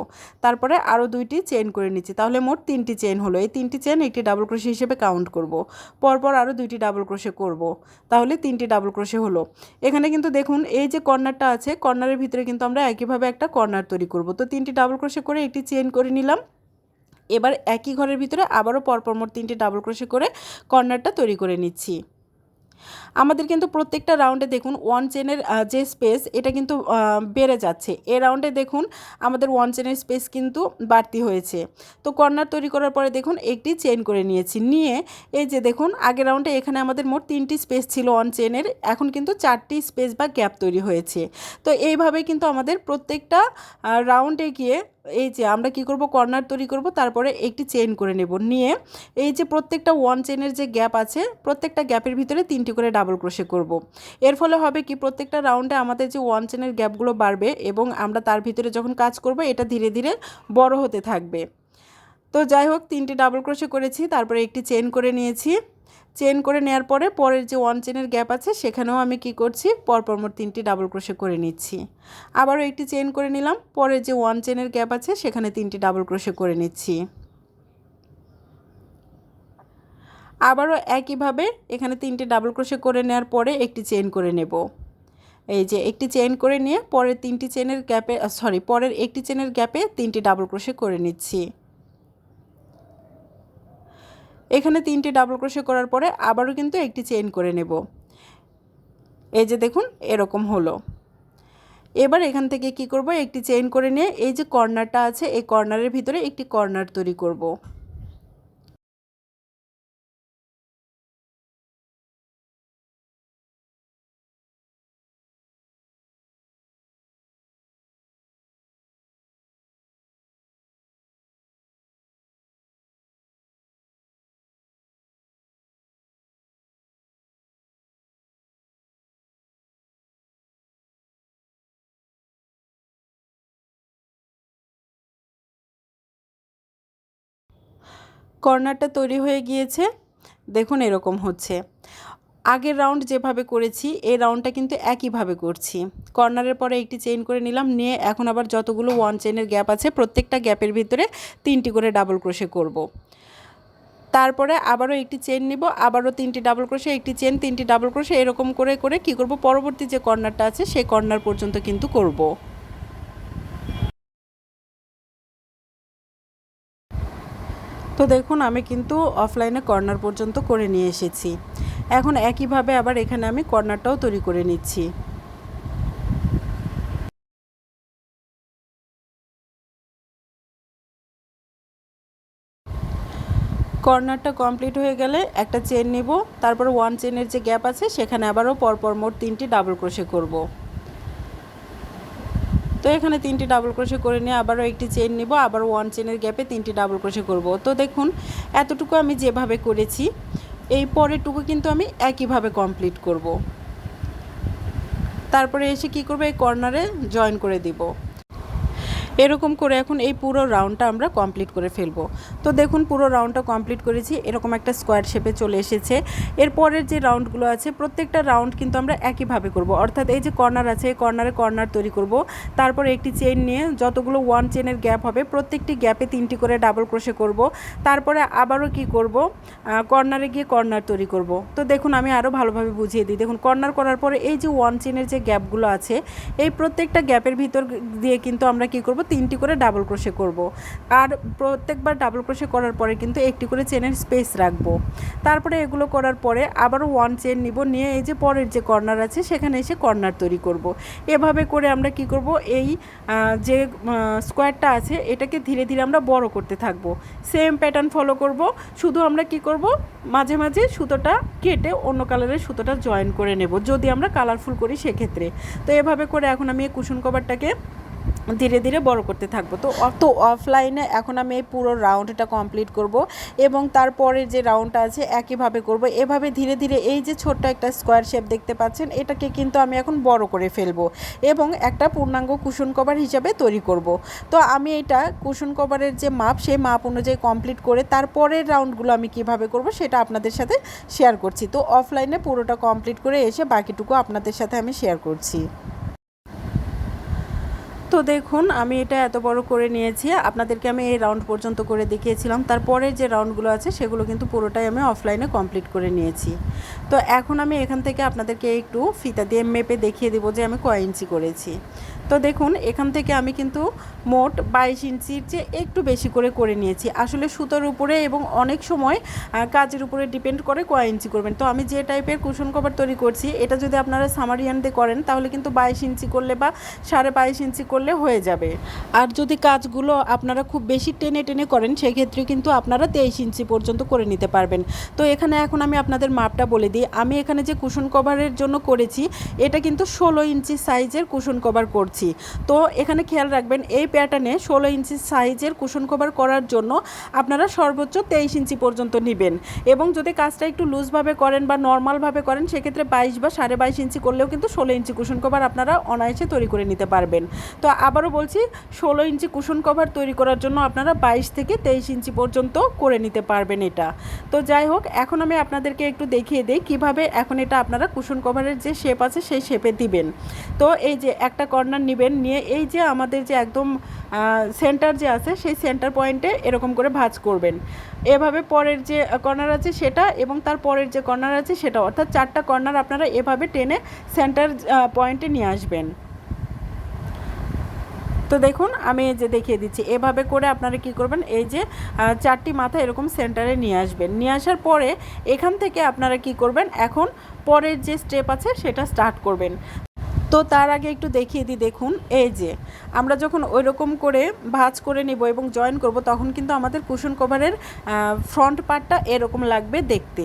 তারপরে আরও 2টি চেইন করে নিচ্ছি, তাহলে মোট 3টি চেইন হলো। এই 3টি চেইন একটি ডাবল ক্রোশে হিসেবে কাউন্ট করব। পরপর আরও 2টি ডাবল ক্রোশে করব, তাহলে 3টি ডাবল ক্রোশে হলো। এখানে কিন্তু দেখুন এই যে কর্নারটা আছে কর্নারের ভিতরে কিন্তু আমরা একইভাবে একটা কর্নার তৈরি করব। তো 3টি ডাবল ক্রোশে করে একটি চেইন করে নিলাম। এবার একই ঘরের ভিতরে আবারও পরপর মোট 3টি ডাবল ক্রোশে করে কর্নারটা তৈরি করে নিচ্ছি। আমাদের কিন্তু প্রত্যেকটা রাউন্ডে দেখুন ওয়ান চেনের যে স্পেস এটা কিন্তু বেড়ে যাচ্ছে। এ রাউন্ডে দেখুন আমাদের ওয়ান চেনের স্পেস কিন্তু বাড়তি হয়েছে। তো কর্নার তৈরি করার পরে দেখুন একটি চেন করে নিয়েছি, নিয়ে এই যে দেখুন আগের রাউন্ডে এখানে আমাদের মোট 3টি স্পেস ছিল ওয়ান চেনের, এখন কিন্তু 4টি স্পেস বা গ্যাপ তৈরি হয়েছে। তো এইভাবে কিন্তু আমাদের প্রত্যেকটা রাউন্ডে গিয়ে এই যে আমরা কি করব, কর্নার তৈরি করব, তারপরে একটি চেইন করে নেব, নিয়ে এই যে প্রত্যেকটা ওয়ান চেনের যে গ্যাপ আছে প্রত্যেকটা গ্যাপের ভিতরে 3টি করে ডাবল ক্রোশে করব। এর ফলে হবে কি, প্রত্যেকটা রাউন্ডে আমাদের যে ওয়ান চেনের গ্যাপগুলো বাড়বে এবং আমরা তার ভিতরে যখন কাজ করব এটা ধীরে ধীরে বড় হতে থাকবে। তো যাই হোক 3টি ডাবল ক্রোশে করেছি, তারপরে একটি চেইন করে নিয়েছি। চেইন করে নেওয়ার পরে পরের যে ওয়ান চেনের গ্যাপ আছে সেখানেও আমি কি করছি, পরপর মোট 3টি ডাবল ক্রোশে করে নিচ্ছি। আবারও একটি চেইন করে নিলাম, পরের যে ওয়ান চেনের গ্যাপ আছে সেখানে 3টি ডাবল ক্রোশে করে নিচ্ছি। আবারও একইভাবে এখানে 3টি ডাবল ক্রোশে করে নেওয়ার পরে একটি চেইন করে নেব। এই যে একটি চেইন করে নিয়ে পরের 3টি চেনের গ্যাপে পরের একটি চেনের গ্যাপে 3টি ডাবল ক্রোশে করে নিচ্ছি। এখানে 3টি ডাবল ক্রোশে করার পরে আবারও কিন্তু একটি চেইন করে নেব। এই যে দেখুন এরকম হলো। এবার এখান থেকে কি করব, একটি চেইন করে নিয়ে এই যে কর্নারটা আছে এই কর্নারের ভিতরে একটি কর্নার তৈরি করব। কর্নারটা তৈরি হয়ে গিয়েছে। দেখুন এরকম হচ্ছে। আগের রাউন্ড যেভাবে করেছি এই রাউন্ডটা কিন্তু একইভাবে করছি। কর্নারের পরে একটি চেইন করে নিলাম, নিয়ে এখন আবার যতগুলো ওয়ান চেইনের গ্যাপ আছে প্রত্যেকটা গ্যাপের ভিতরে 3টি করে ডাবল ক্রোশে করব। তারপরে আবারও একটি চেইন নিব, আবারও 3টি ডাবল ক্রোশে, একটি চেইন, 3টি ডাবল ক্রোশে, এরকম করে করে কী করব, পরবর্তী যে কর্নারটা আছে সেই কর্নার পর্যন্ত কিন্তু করব। তো দেখুন আমি কিন্তু অফলাইনে কর্নার পর্যন্ত করে নিয়ে এসেছি। এখন একইভাবে আবার এখানে আমি কর্নারটাও তৈরি করে নিচ্ছি। কর্নারটা কমপ্লিট হয়ে গেলে একটা চেন নিব, তারপর ওয়ান চেনের যে গ্যাপ আছে সেখানে আবারও পরপর মোট 3টি ডাবল ক্রোশে করব। তো এখানে 3টি ডাবল ক্রোশে করে নিয়ে আবারও একটি চেন নিব, আবার ওয়ান চেনের গ্যাপে 3টি ডাবল ক্রোশে করব। তো দেখুন এতটুকু আমি যেভাবে করেছি এই পরেরটুকু কিন্তু আমি একইভাবে কমপ্লিট করব। তারপরে এসে কি করব, এই কর্নারে জয়েন করে দিব। এরকম করে এখন এই পুরো রাউন্ডটা আমরা কমপ্লিট করে ফেলবো। তো দেখুন পুরো রাউন্ডটা কমপ্লিট করেছি, এরকম একটা স্কোয়ার শেপে চলে এসেছে। এরপরের যে রাউন্ডগুলো আছে প্রত্যেকটা রাউন্ড কিন্তু আমরা একইভাবে করব, অর্থাৎ এই যে কর্নার আছে এই কর্নারে কর্নার তৈরি করব। তারপর একটি চেইন নিয়ে যতগুলো ওয়ান চেনের গ্যাপ হবে প্রত্যেকটি গ্যাপে 3টি করে ডাবল ক্রোশে করব। তারপরে আবারও কি করব, কর্নারে গিয়ে কর্নার তৈরি করব। তো দেখুন আমি আরও ভালোভাবে বুঝিয়ে দিই। দেখুন কর্নার করার পরে এই যে ওয়ান চেনের যে গ্যাপগুলো আছে এই প্রত্যেকটা গ্যাপের ভিতর দিয়ে কিন্তু আমরা কি করব, 3টি করে ডাবল ক্রোশে করব। আর প্রত্যেকবার ডাবল ক্রোশে করার পরে কিন্তু একটি করে চেনের স্পেস রাখবো। তারপরে এগুলো করার পরে আবারও ওয়ান চেন নিব, নিয়ে এই যে পরের যে কর্নার আছে সেখানে এসে কর্নার তৈরি করব। এভাবে করে আমরা কি করব, এই যে স্কোয়ারটা আছে এটাকে ধীরে ধীরে আমরা বড় করতে থাকব। সেম প্যাটার্ন ফলো করব, শুধু আমরা কি করব, মাঝে মাঝে সুতোটা কেটে অন্য কালারের সুতোটা জয়েন করে নেব যদি আমরা কালারফুল করি সেক্ষেত্রে। তো এভাবে করে এখন আমি এই কুশন কভারটাকে ধীরে ধীরে বড় করতে থাকবো। তো অফলাইনে এখন আমি এই পুরো রাউন্ডটা কমপ্লিট করব এবং তারপরের যে রাউন্ডটা আছে একইভাবে করব। এভাবে ধীরে ধীরে এই যে ছোট্ট একটা স্কোয়ার শেপ দেখতে পাচ্ছেন এটাকে কিন্তু আমি এখন বড় করে ফেলবো এবং একটা পূর্ণাঙ্গ কুশন কভার হিসাবে তৈরি করব। তো আমি এটা কুশন কভারের যে মাপ সেই মাপ অনুযায়ী কমপ্লিট করে তারপরের রাউন্ডগুলো আমি কিভাবে করব সেটা আপনাদের সাথে শেয়ার করছি। তো অফলাইনে পুরোটা কমপ্লিট করে এসে বাকিটুকু আপনাদের সাথে আমি শেয়ার করছি। তো দেখুন আমি এটা এত বড় করে নিয়েছি, আপনাদেরকে আমি এই রাউন্ড পর্যন্ত করে দেখিয়েছিলাম। তারপরে যে রাউন্ডগুলো আছে সেগুলো কিন্তু পুরোটাই আমি অফলাইনে কমপ্লিট করে নিয়েছি। তো এখন আমি এখান থেকে আপনাদেরকে একটু ফিতা দিয়ে মেপে দেখিয়ে দেবো যে আমি কয় ইঞ্চি করেছি। তো দেখুন এখান থেকে আমি কিন্তু মোট 22 ইঞ্চির চেয়ে একটু বেশি করে নিয়েছি। আসলে সুতোর উপরে এবং অনেক সময় কাজের উপরে ডিপেন্ড করে কয় ইঞ্চি করবেন। তো আমি যে টাইপের কুশন কভার তৈরি করছি এটা যদি আপনারা সামারিয়ান দিয়ে করেন তাহলে কিন্তু 22 ইঞ্চি করলে বা 22.5 ইঞ্চি করলে হয়ে যাবে। আর যদি কাজগুলো আপনারা খুব বেশি টেনে টেনে করেন সেক্ষেত্রে কিন্তু আপনারা 23 ইঞ্চি পর্যন্ত করে নিতে পারবেন। তো এখানে এখন আমি আপনাদের মাপটা বলে দিই। আমি এখানে যে কুশন কভারের জন্য করেছি এটা কিন্তু 16 ইঞ্চি সাইজের কুশন কভার করছি। তো এখানে খেয়াল রাখবেন এই প্যাটার্নে 16 ইঞ্চি সাইজের কুশন কভার করার জন্য আপনারা সর্বোচ্চ 23 ইঞ্চি পর্যন্ত নেবেন এবং যদি কাজটা একটু লুজভাবে করেন বা নর্মালভাবে করেন সেক্ষেত্রে 22 বা 22.5 ইঞ্চি করলেও কিন্তু 16 ইঞ্চি কুশন কভার আপনারা অনায়াসে তৈরি করে নিতে পারবেন। তো আবারও বলছি 16 ইঞ্চি কুশন কভার তৈরি করার জন্য আপনারা 22 থেকে 23 ইঞ্চি পর্যন্ত করে নিতে পারবেন এটা। তো যাই হোক এখন আমি আপনাদেরকে একটু দেখিয়ে দিই কীভাবে এখন এটা আপনারা কুশন কভারের যে শেপ আছে সেই শেপে দিবেন। তো এই যে একটা কর্নার নেবেন, নিয়ে এই যে আমাদের যে একদম সেন্টার যে আছে সেই সেন্টার পয়েন্টে এরকম করে ভাঁজ করবেন। এভাবে পরের যে কর্নার আছে সেটা এবং তার পরের যে কর্নার আছে সেটা, অর্থাৎ 4টা কর্নার আপনারা এভাবে টেনে সেন্টার পয়েন্টে নিয়ে আসবেন। তো দেখুন আমি যে দেখিয়ে দিচ্ছি এভাবে করে আপনারা কি করবেন, এই যে 4টি মাথা এরকম সেন্টারে নিয়ে আসবেন। নিয়ে আসার পরে এখান থেকে আপনারা কি করবেন, এখন পরের যে স্টেপ আছে সেটা স্টার্ট করবেন। তো তার আগে একটু দেখিয়ে দিই। দেখুন এই যে আমরা যখন ওই রকম করে ভাঁজ করে নেব এবং জয়েন করব তখন কিন্তু আমাদের কুশন কভারের ফ্রন্ট পার্টটা এরকম লাগবে দেখতে।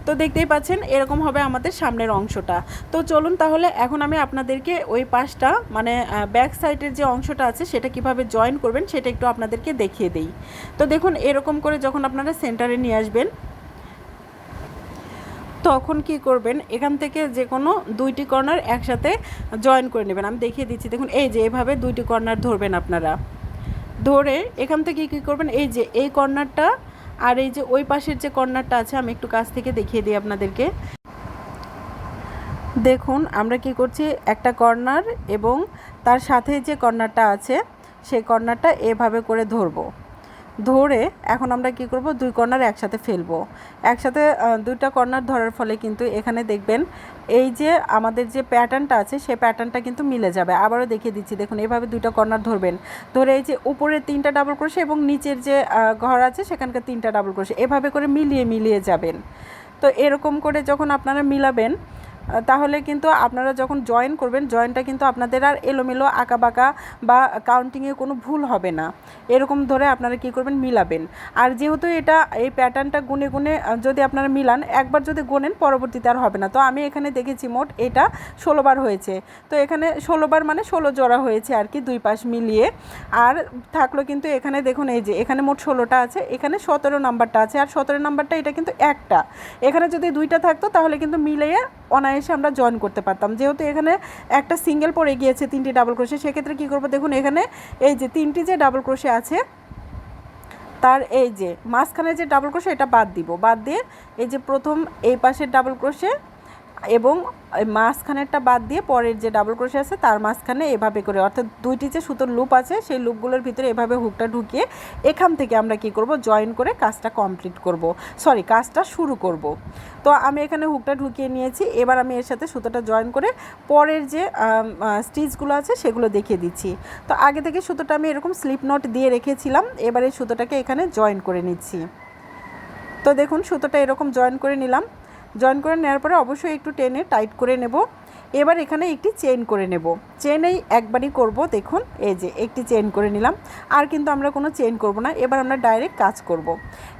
তো দেখতেই পাচ্ছেন এরকম হবে আমাদের সামনের অংশটা। তো চলুন তাহলে এখন আমি আপনাদেরকে ওই পাশটা মানে ব্যাক সাইডের যে অংশটা আছে সেটা কিভাবে জয়েন করবেন সেটা একটু আপনাদেরকে দেখিয়ে দিই। তো দেখুন এরকম করে যখন আপনারা সেন্টারে নিয়ে আসবেন তখন কি করবেন, এখান থেকে যে কোনো 2টি কর্নার একসাথে জয়েন করে নেবেন। আমি দেখিয়ে দিচ্ছি। দেখুন এই যে এভাবে 2টি কর্নার ধরবেন আপনারা, ধরে এখান থেকে কী করবেন, এই যে এই কর্নারটা আর এই যে ওই পাশের যে কর্নারটা আছে আমি একটু কাছ থেকে দেখিয়ে দিই আপনাদেরকে। দেখুন আমরা কি করছি, একটা কর্নার এবং তার সাথে যে কর্নারটা আছে সেই কর্নারটা এভাবে করে ধরবো, ধরে এখন আমরা কি করব, দুই কর্নার একসাথে ফেলবো। একসাথে দুইটা কর্নার ধরার ফলে কিন্তু এখানে দেখবেন এই যে আমাদের যে প্যাটার্নটা আছে সেই প্যাটার্নটা কিন্তু মিলে যাবে। আবারও দেখিয়ে দিচ্ছি, দেখুন এভাবে দুইটা কর্নার ধরবেন, ধরে এই যে উপরে 3টা ডাবল ক্রোশে এবং নিচের যে ঘর আছে সেখানকার 3টা ডাবল ক্রোশে এভাবে করে মিলিয়ে যাবেন। তো এরকম করে যখন আপনারা মিলাবেন তাহলে কিন্তু আপনারা যখন জয়েন করবেন, জয়েনটা কিন্তু আপনাদের আর এলোমেলো আঁকাবাঁকা বা কাউন্টিংয়ে কোনো ভুল হবে না। এরকম ধরে আপনারা কি করবেন, মিলাবেন। আর যেহেতু এটা এই প্যাটার্নটা গুনে গুনে যদি আপনারা মিলান, একবার যদি গোনেন পরবর্তীতে আর হবে না। তো আমি এখানে দেখেছি মোট এটা 16 বার হয়েছে। তো এখানে 16 বার মানে 16 জোড়া হয়েছে আর কি, দুই পাশ মিলিয়ে। আর থাকলো কিন্তু এখানে দেখুন এই যে এখানে মোট 16টা আছে, এখানে 17 নাম্বারটা আছে, আর 17 নাম্বারটা এটা কিন্তু একটা। এখানে যদি দুইটা থাকতো তাহলে কিন্তু মিলিয়ে অনায়াসে আমরা জয়েন করতে পারতাম। যেহেতু এখানে একটা সিঙ্গেল পড়ে গিয়েছে 3টি ডাবল ক্রোশে, সেক্ষেত্রে কী করবো, দেখুন এখানে এই যে 3টি যে ডাবল ক্রোশে আছে তার এই যে মাঝখানে যে ডাবল ক্রোশে এটা বাদ দিব, বাদ দিয়ে এই যে প্রথম এই পাশের ডাবল ক্রোশে এবং মাঝখানেরটা বাদ দিয়ে পরের যে ডাবল ক্রোশে আছে তার মাঝখানে এভাবে করে, অর্থাৎ দুইটি যে সুতোর লুপ আছে সেই লুপগুলোর ভিতরে এভাবে হুকটা ঢুকিয়ে এখান থেকে আমরা কি করব, জয়েন করে কাজটা কমপ্লিট করব, কাজটা শুরু করব। তো আমি এখানে হুকটা ঢুকিয়ে নিয়েছি। এবার আমি এর সাথে সুতোটা জয়েন করে পরের যে স্টিচগুলো আছে সেগুলো দেখিয়ে দিচ্ছি। তো আগে থেকে সুতোটা আমি এরকম স্লিপ নট দিয়ে রেখেছিলাম, এবার এই সুতোটাকে এখানে জয়েন করে নিচ্ছি। তো দেখুন সুতোটা এরকম জয়েন করে নিলাম। জয়েন করে নেওয়ার পরে অবশ্যই একটু টেনে টাইট করে নেব। এবার এখানে একটি চেইন করে নেব, চেইনেই একবারই করব। দেখুন এই যে একটি চেইন করে নিলাম, আর কিন্তু আমরা কোনো চেইন করব না। এবার আমরা ডাইরেক্ট কাজ করব।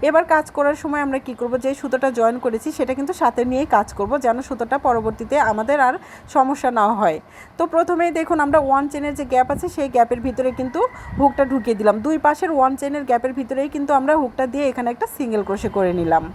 এবার কাজ করার সময় আমরা কি করব, যে সুতোটা জয়েন করেছি সেটা কিন্তু সাথে নিয়েই কাজ করব, যেন সুতোটা পরবর্তীতে আমাদের আর সমস্যা না হয়। তো প্রথমেই দেখুন আমরা 1 চেনের যে গ্যাপ আছে সেই গ্যাপের ভিতরে কিন্তু হুকটা ঢুকিয়ে দিলাম। দুই পাশের 1 চেনের গ্যাপের ভিতরেই কিন্তু আমরা হুকটা দিয়ে এখানে একটা সিঙ্গেল ক্রোশে করে নিলাম।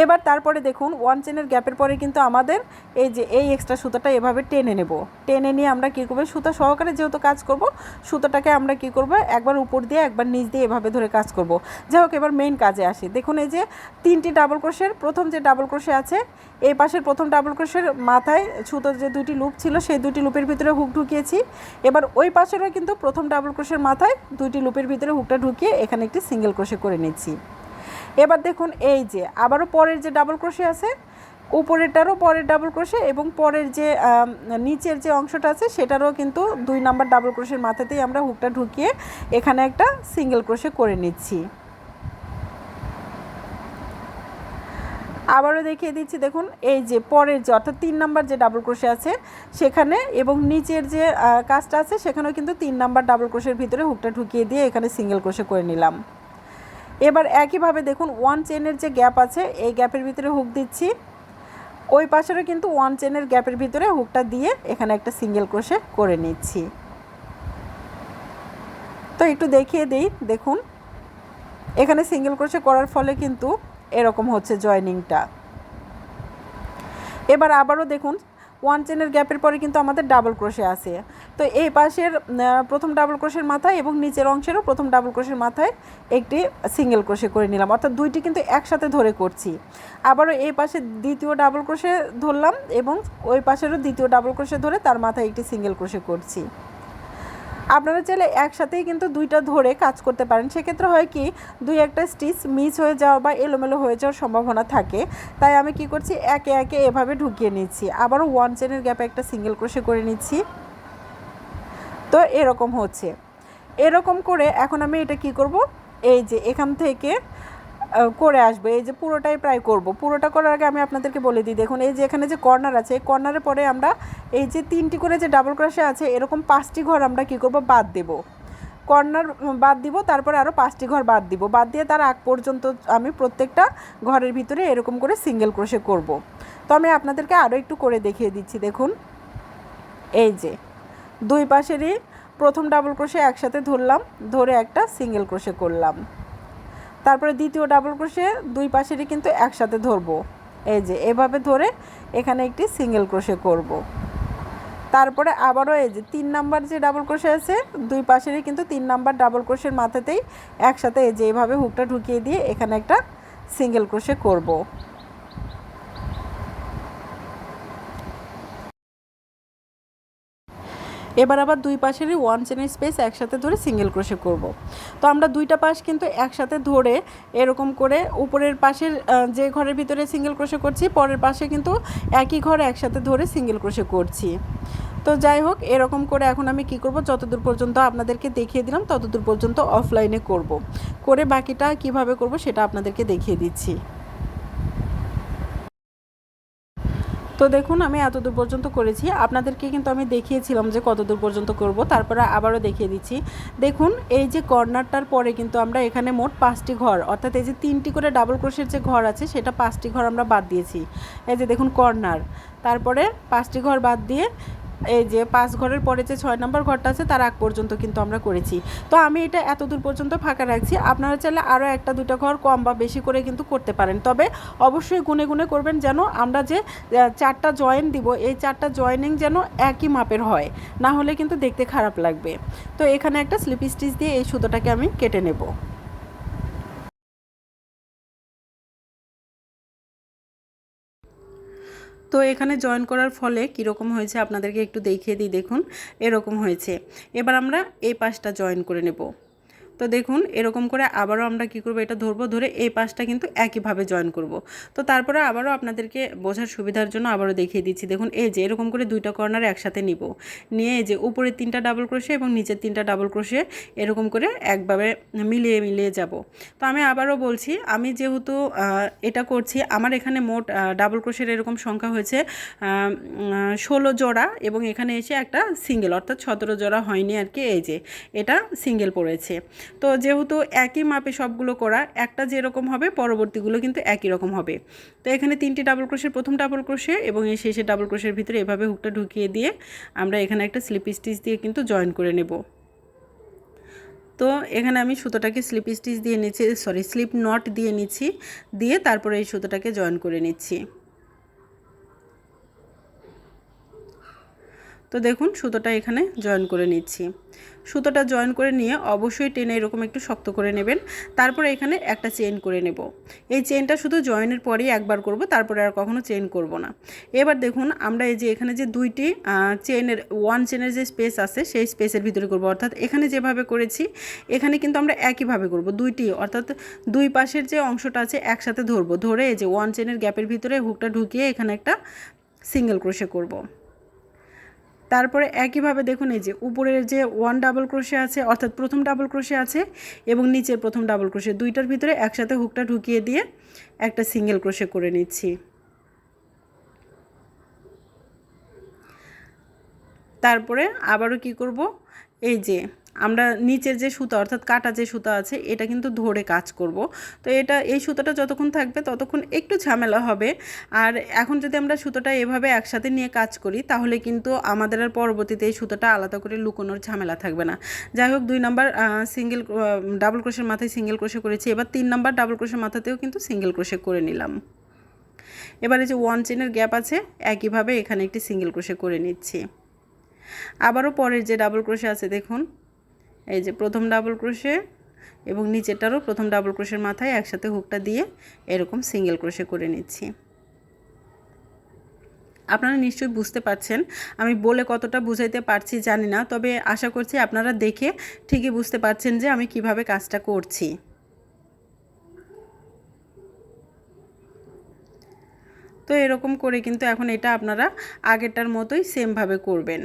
এবার তারপরে দেখুন 1 চেনের গ্যাপের পরে কিন্তু আমাদের এই যে এই এক্সট্রা সুতোটা এভাবে টেনে নেব। টেনে নিয়ে আমরা কী করবো, সুতো সহকারে যেহেতু কাজ করব, সুতোটাকে আমরা কি করব, একবার উপর দিয়ে একবার নিচ দিয়ে এভাবে ধরে কাজ করব। যাই হোক, এবার মেইন কাজে আসি। দেখুন এই যে 3টি ডাবল ক্রোশের প্রথম যে ডাবল ক্রোশে আছে, এই পাশের প্রথম ডাবল ক্রোশের মাথায় সুতোর যে 2টি লুপ ছিল সেই 2টি লুপের ভিতরে হুক ঢুকিয়েছি। এবার ওই পাশেরও কিন্তু প্রথম ডাবল ক্রোশের মাথায় 2টি লুপের ভিতরে হুকটা ঢুকিয়ে এখানে একটি সিঙ্গেল ক্রোশে করে নিচ্ছি। এবার দেখুন এই যে আবারও পরের যে ডাবল ক্রোশে আছে, উপরেরটারও পরের ডাবল ক্রোশে এবং পরের যে নিচের যে অংশটা আছে সেটারও কিন্তু 2 নাম্বার ডাবল ক্রোশের মাথাতেই আমরা হুকটা ঢুকিয়ে এখানে একটা সিঙ্গেল ক্রোশে করে নিচ্ছি। আবারও দেখিয়ে দিচ্ছি, দেখুন এই যে পরের যে অর্থাৎ 3 নাম্বার যে ডাবল ক্রোশে আছে সেখানে এবং নিচের যে কাজটা আছে সেখানেও কিন্তু 3 নাম্বার ডাবল ক্রোশের ভিতরে হুকটা ঢুকিয়ে দিয়ে এখানে সিঙ্গেল ক্রোশে করে নিলাম। এবার একইভাবে দেখুন 1 চেনের যে গ্যাপ আছে এই গ্যাপের ভিতরে হুক দিচ্ছি, ওই পাশেরও কিন্তু 1 চেনের গ্যাপের ভিতরে হুকটা দিয়ে এখানে একটা সিঙ্গেল ক্রোশে করে নিচ্ছি। তো একটু দেখিয়ে দিই, দেখুন এখানে সিঙ্গেল ক্রোশে করার ফলে কিন্তু এরকম হচ্ছে জয়েনিংটা। এবার আবারও দেখুন 1 চেনের গ্যাপের পরে কিন্তু আমাদের ডাবল ক্রোশে আছে। তো এই পাশের প্রথম ডাবল ক্রোশের মাথায় এবং নিচের অংশেরও প্রথম ডাবল ক্রোশের মাথায় একটি সিঙ্গেল ক্রোশে করে নিলাম, অর্থাৎ দুইটি কিন্তু একসাথে ধরে করছি। আবারও এই পাশে দ্বিতীয় ডাবল ক্রোশে ধরলাম এবং ওই পাশেরও দ্বিতীয় ডাবল ক্রোশে ধরে তার মাথায় একটি সিঙ্গেল ক্রোশে করছি। আপনারা চাইলে একসাথেই কিন্তু দুইটা ধরে কাজ করতে পারেন। সেক্ষেত্রে হয় কি, 2-1টা স্টিচ মিস হয়ে যাওয়া বা এলোমেলো হয়ে যাওয়ার সম্ভাবনা থাকে। তাই আমি কি করছি, একে একে এভাবে ঢুকিয়ে নিচ্ছি। আবারও 1 চেনের গ্যাপে একটা সিঙ্গেল ক্রোশে করে নিচ্ছি। তো এরকম হচ্ছে, এরকম করে এখন আমি এটা কি করব, এই যে এখান থেকে করে আসবো। এই যে পুরোটাই প্রায় করব। পুরোটা করার আগে আমি আপনাদেরকে বলে দিই, দেখুন এই যে এখানে যে কর্নার আছে, এই কর্নারের পরে আমরা এই যে 3টি করে যে ডাবল ক্রোশে আছে এরকম 5টি ঘর আমরা কি করব, বাদ দেব। কর্নার বাদ দিব, তারপরে আরও 5টি ঘর বাদ দিব। বাদ দিয়ে তার আগ পর্যন্ত আমি প্রত্যেকটা ঘরের ভিতরে এরকম করে সিঙ্গেল ক্রোশে করব। তো আমি আপনাদেরকে আরও একটু করে দেখিয়ে দিচ্ছি। দেখুন এই যে দুই পাশেরই প্রথম ডাবল ক্রোশে একসাথে ধরলাম, ধরে একটা সিঙ্গেল ক্রোশে করলাম। তারপরে দ্বিতীয় ডাবল ক্রোশে দুই পাশেরই কিন্তু একসাথে ধরবো, এই যে এভাবে ধরে এখানে একটি সিঙ্গেল ক্রোশে করব। তারপরে আবারও এই যে 3 নাম্বার যে ডাবল ক্রোশে আছে দুই পাশেরই কিন্তু 3 নাম্বার ডাবল ক্রোশের মাথাতেই একসাথে এই যে এইভাবে হুকটা ঢুকিয়ে দিয়ে এখানে একটা সিঙ্গেল ক্রোশে করব। এবার আবার দুই পাশেরই 1 চেনের স্পেস একসাথে ধরে সিঙ্গেল ক্রোশে করব। তো আমরা দুইটা পাশ কিন্তু একসাথে ধরে এরকম করে উপরের পাশের যে ঘরের ভিতরে সিঙ্গেল ক্রোশে করছি পরের পাশে কিন্তু একই ঘরে একসাথে ধরে সিঙ্গেল ক্রোশে করছি। তো যাই হোক এরকম করে এখন আমি কি করব, যতদূর পর্যন্ত আপনাদেরকে দেখিয়ে দিলাম ততদূর পর্যন্ত অফলাইনে করব, করে বাকিটা কিভাবে করব সেটা আপনাদেরকে দেখিয়ে দিচ্ছি। তো দেখুন আমি এতদূর পর্যন্ত করেছি, আপনাদেরকে কিন্তু আমি দেখিয়েছিলাম যে কতদূর পর্যন্ত করব, তারপরে আবারও দেখিয়ে দিচ্ছি। দেখুন এই যে কর্নারটার পরে কিন্তু আমরা এখানে মোট 5টি ঘর, অর্থাৎ এই যে 3টি করে ডাবল ক্রোশের যে ঘর আছে সেটা 5টি ঘর আমরা বাদ দিয়েছি। এই যে দেখুন কর্নার, তারপরে 5টি ঘর বাদ দিয়ে এই যে 5 ঘরের পরে যে 6 নম্বর ঘরটা আছে তার আগ পর্যন্ত কিন্তু আমরা করেছি। তো আমি এটা এত দূর পর্যন্ত ফাঁকা রাখছি, আপনারা চাইলে আরও একটা দুটো ঘর কম বা বেশি করে কিন্তু করতে পারেন, তবে অবশ্যই গুনে গুনে করবেন যেন আমরা যে 4টা জয়েন দিব এই 4টা জয়েনিং যেন একই মাপের হয়, না হলে কিন্তু দেখতে খারাপ লাগবে। তো এখানে একটা স্লিপ স্টিচ দিয়ে এই সুতোটাকে আমি কেটে নেব। তো এখানে জয়েন করার ফলে কীরকম হয়েছে আপনাদেরকে একটু দেখিয়ে দিই। দেখুন এরকম হয়েছে। এবার আমরা এই পাশটা জয়েন করে নেব। তো দেখুন এরকম করে আবারও আমরা কি করব, এটা ধরবো, ধরে এই পাশটা কিন্তু একইভাবে জয়েন করব। তো তারপরে আবারও আপনাদেরকে বোঝার সুবিধার জন্য আবারও দেখিয়ে দিচ্ছি। দেখুন এই যে এরকম করে দুইটা কর্নার একসাথে নিব, নিয়ে এই যে উপরে 3টা ডাবল ক্রোশে এবং নিচের 3টা ডাবল ক্রোশে এরকম করে একভাবে মিলিয়ে মিলিয়ে যাব। তো আমি আবারও বলছি, আমি যেহেতু এটা করছি আমার এখানে মোট ডাবল ক্রোশের এরকম সংখ্যা হয়েছে 16 জোড়া, এবং এখানে এসে একটা সিঙ্গেল অর্থাৎ 17 জোড়া হয়নি আর কি, এই যে এটা সিঙ্গেল পড়েছে। তো যেহেতু একই মাপে সবগুলো করা, একটা যেরকম হবে পরবর্তীগুলো কিন্তু একই রকম হবে। তো এখানে 3টি ডাবল ক্রোশের প্রথম ডাবল ক্রোশে এবং এই শেষের ডাবল ক্রোশের ভিতরে এভাবে হুকটা ঢুকিয়ে দিয়ে আমরা এখানে একটা স্লিপ স্টিচ দিয়ে কিন্তু জয়েন করে নেব। তো এখানে আমি সুতোটাকে স্লিপ স্টিচ দিয়ে নিচ্ছি, স্লিপ নট দিয়ে নিচ্ছি, দিয়ে তারপরে এই সুতোটাকে জয়েন করে নিচ্ছি। তো দেখুন সুতোটা এখানে জয়েন করে নিচ্ছি। সুতোটা জয়েন করে নিয়ে অবশ্যই টেনে এরকম একটু শক্ত করে নেবেন। তারপরে এখানে একটা চেইন করে নেব। এই চেইনটা শুধু জয়েনের পরেই একবার করব, তারপরে আর কখনো চেইন করব না। এবার দেখুন আমরা এই যে এখানে যে দুইটি চেইনের 1 চেনের যে স্পেস আছে সেই স্পেসের ভিতরে করব, অর্থাৎ এখানে যেভাবে করেছি এখানে কিন্তু আমরা একইভাবে করব, দুইটি অর্থাৎ দুই পাশের যে অংশটা আছে একসাথে ধরবো, ধরে এই যে 1 চেনের গ্যাপের ভিতরে হুকটা ঢুকিয়ে এখানে একটা সিঙ্গেল ক্রোশে করব। তারপরে একইভাবে দেখুন এই যে উপরের যে 1 ডাবল ক্রোশে আছে অর্থাৎ প্রথম ডাবল ক্রোশে আছে এবং নিচের প্রথম ডাবল ক্রোশে, দুইটার ভিতরে একসাথে হুকটা ঢুকিয়ে দিয়ে একটা সিঙ্গেল ক্রোশে করে নিচ্ছি। তারপরে আবারও কি করব, এই যে আমরা নিচের যে সুতা অর্থাৎ কাটা যে সুতা আছে এটা কিন্তু ধরে কাজ করব। তো এই সুতোটা যতক্ষণ থাকবে ততক্ষণ একটু ঝামেলা হবে। আর এখন যদি আমরা সুতোটা এভাবে একসাথে নিয়ে কাজ করি তাহলে কিন্তু আমাদের আর পরবর্তীতে এই সুতোটা আলাদা করে লুকোনোর ঝামেলা থাকবে না। যাই হোক 2 নাম্বার সিঙ্গেল ডাবল ক্রোশের মাথায় সিঙ্গেল ক্রোশে করেছি, এবার 3 নাম্বার ডাবল ক্রোশের মাথাতেও কিন্তু সিঙ্গেল ক্রোশে করে নিলাম। এবারে যে 1 চেনের গ্যাপ আছে একইভাবে এখানে একটি সিঙ্গেল ক্রোশে করে নিচ্ছি। আবারও পরের যে ডাবল ক্রোশে আছে দেখুন এই যে প্রথম ডাবল ক্রোশে এবং নিচেরটারও প্রথম ডাবল ক্রোশের মাথায় একসাথে হুকটা দিয়ে এরকম সিঙ্গেল ক্রোশে করে নিচ্ছি। আপনারা নিশ্চয়ই বুঝতে পারছেন, আমি বলে কতটা বুঝাইতে পারছি জানি না, তবে আশা করছি আপনারা দেখে ঠিকই বুঝতে পারছেন যে আমি কিভাবে কাজটা করছি। তো এরকম করে কিন্তু এখন এটা আপনারা আগেরটার মতোই সেমভাবে করবেন।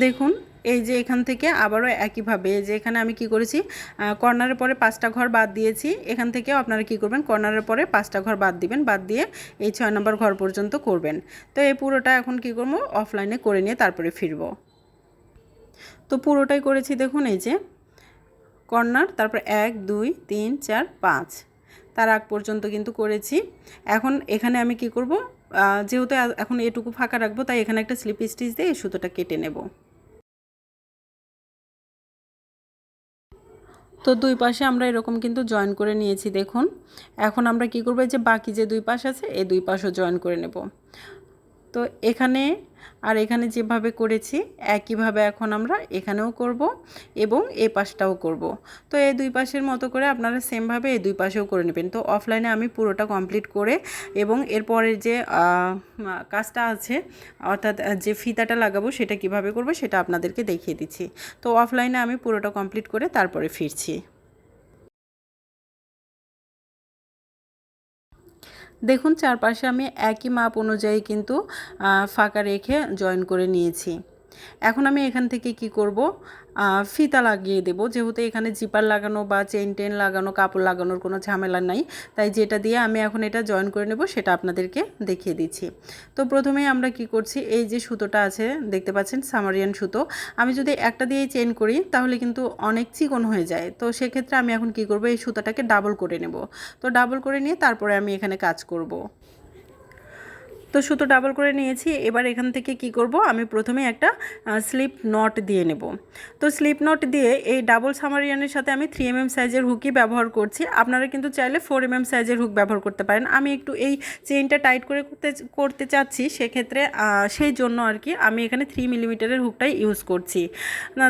দেখুন এই যে এখান থেকে আবারও একইভাবে যে এখানে আমি কি করেছি কর্নারের পরে 5টা ঘর বাদ দিয়েছি, এখান থেকেও আপনারা কি করবেন কর্নারের পরে 5টা ঘর বাদ দিবেন, বাদ দিয়ে এই 6 নম্বর ঘর পর্যন্ত করবেন। তো এই পুরোটা এখন কি করব অফলাইনে করে নিয়ে তারপরে ফিরব। তো পুরোটাই করেছি দেখুন এই যে কর্নার, তারপর 1 2 3 4 5 তার আগ পর্যন্ত কিন্তু করেছি। এখন এখানে আমি কি করব, যেহেতু এখন এটুকু ফাঁকা রাখবো তাই এখানে একটা স্লিপ স্টিচ দিয়ে এই সুতোটা কেটে নেব। তো দুই পাশে আমরা এরকম কিন্তু জয়েন করে নিয়েছি দেখুন। এখন আমরা কি করব, যে বাকি যে দুই পাশ আছে এই দুই পাশও জয়েন করে নেব। তো এখানে আর এখানে যেভাবে করেছি একইভাবে এখন আমরা এখানেও করব এবং এই পাশটাও করব। তো এই দুই পাশের মতো করে আপনারা সেমভাবে এই দুই পাশেও করে নেবেন। তো অফলাইনে আমি পুরোটা কমপ্লিট করে এবং এরপরের যে কাজটা আছে অর্থাৎ যে ফিতাটা লাগাবো সেটা কিভাবে করব সেটা আপনাদেরকে দেখিয়ে দিচ্ছি। তো অফলাইনে আমি পুরোটা কমপ্লিট করে তারপরে ফিরছি। দেখুন চারপাশে আমি একই মাপ অনুযায়ী কিন্তু ফাঁকা রেখে জয়েন করে নিয়েছি। এখন আমি এখান থেকে কি করব, ফিতা লাগিয়ে দেব। যেহেতু এখানে জিপার লাগানো বা চেন টেন লাগানো, কাপড় লাগানোর কোনো ঝামেলা নাই, তাই যেটা দিয়ে আমি এখন এটা জয়েন করে নেব সেটা আপনাদেরকে দেখিয়ে দিচ্ছি। তো প্রথমেই আমরা কি করছি, এই যে সুতোটা আছে দেখতে পাচ্ছেন সামারিয়ান সুতো, আমি যদি একটা দিয়েই চেন করি তাহলে কিন্তু অনেক চিকন হয়ে যায়। তো সেক্ষেত্রে আমি এখন কি করব, এই সুতোটাকে ডাবল করে নেব। তো ডাবল করে নিয়ে তারপরে আমি এখানে কাজ করব। তো সুতো ডাবল করে নিয়েছি। এবার এখান থেকে কি করব, আমি প্রথমে একটা স্লিপ নট দিয়ে নেব। তো স্লিপ নট দিয়ে এই ডাবল সামারিয়ানের সাথে আমি 3mm সাইজের হুকই ব্যবহার করছি। আপনারা কিন্তু চাইলে 4mm সাইজের হুক ব্যবহার করতে পারেন। আমি একটু এই চেইনটা টাইট করে করতে চাচ্ছি, সেক্ষেত্রে সেই জন্য আর কি আমি এখানে 3mm হুকটাই ইউজ করছি।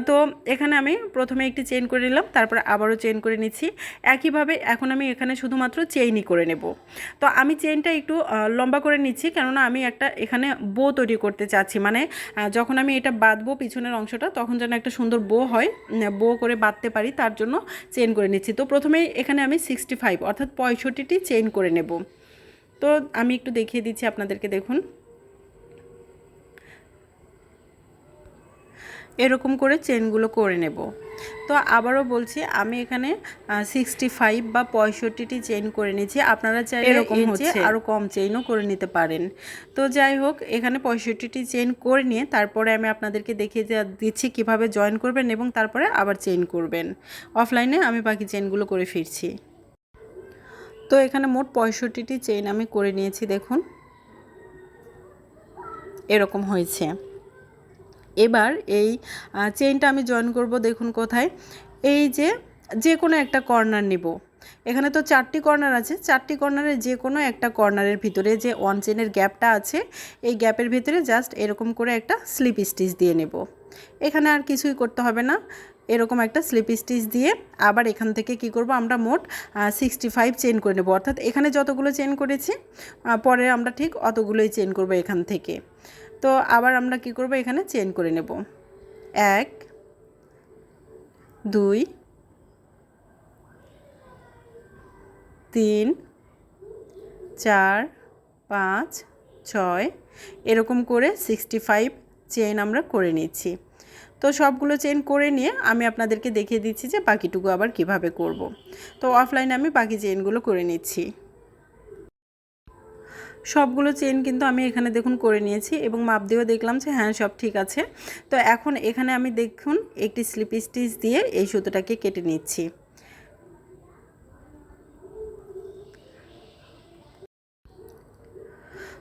তো এখানে আমি প্রথমে একটি চেইন করে নিলাম, তারপরে আবারও চেইন করে নিচ্ছি। একইভাবে এখন আমি এখানে শুধুমাত্র চেইনই করে নেব। তো আমি চেইনটা একটু লম্বা করে নিচ্ছি, কেননা আমি একটা এখানে বো তৈরি করতে চাচ্ছি। মানে যখন আমি এটা বাঁধবো পিছনের অংশটা, তখন যেন একটা সুন্দর বো হয়, বো করে বাঁধতে পারি, তার জন্য চেইন করে নিচ্ছি। তো প্রথমেই এখানে আমি 65 অর্থাৎ 65টি চেইন করে নেব। তো আমি একটু দেখিয়ে দিচ্ছি আপনাদেরকে, দেখুন এরকম করে চেনগুলো করে নেব। তো আবারও বলছি, আমি এখানে 65 বা 65টি চেইন করে নিয়েছি। আপনারা চাইলে এরকম হচ্ছে আরও কম চেইনও করে নিতে পারেন। তো যাই হোক, এখানে 65টি চেইন করে নিয়ে তারপরে আমি আপনাদেরকে দেখিয়ে দিচ্ছি কিভাবে জয়েন করবেন এবং তারপরে আবার চেইন করবেন। অফলাইনে আমি বাকি চেইনগুলো করে ফিরছি। তো এখানে মোট 65টি চেইন আমি করে নিয়েছি, দেখুন এরকম হয়েছে। এবার এই চেইনটা আমি জয়েন করব, দেখুন কোথায়, এই যে কোনো একটা কর্নার নেব। এখানে তো 4টি কর্নার আছে, 4টি কর্নারের যে কোনো একটা কর্নারের ভিতরে যে ওয়ান চেনের গ্যাপটা আছে, এই গ্যাপের ভিতরে জাস্ট এরকম করে একটা স্লিপ স্টিচ দিয়ে নেব। এখানে আর কিছুই করতে হবে না, এরকম একটা স্লিপ স্টিচ দিয়ে আবার এখান থেকে কি করব, আমরা মোট 65 চেন করে নেব। অর্থাৎ এখানে যতগুলো চেন করেছি পরে আমরা ঠিক অতগুলোই চেন করব এখান থেকে। তো আবার আমরা কি করব, এখানে চেন করে নেব 1 2 3 4 5 6 এরকম করে 65 চেন আমরা করে নিচ্ছি। তো সবগুলো চেন করে নিয়ে আমি আপনাদেরকে দেখিয়ে দিচ্ছি যে বাকিটুকু আবার কিভাবে করব। তো অফলাইনে আমি বাকি চেনগুলো করে নিচ্ছি। সবগুলো চেন কিন্তু আমি এখানে দেখুন করে নিয়েছি এবং মাপ দিয়েও দেখলাম যে হ্যাঁ সব ঠিক আছে। তো এখন এখানে আমি দেখুন একটি স্লিপ স্টিচ দিয়ে এই সুতোটাকে কেটে নিচ্ছি।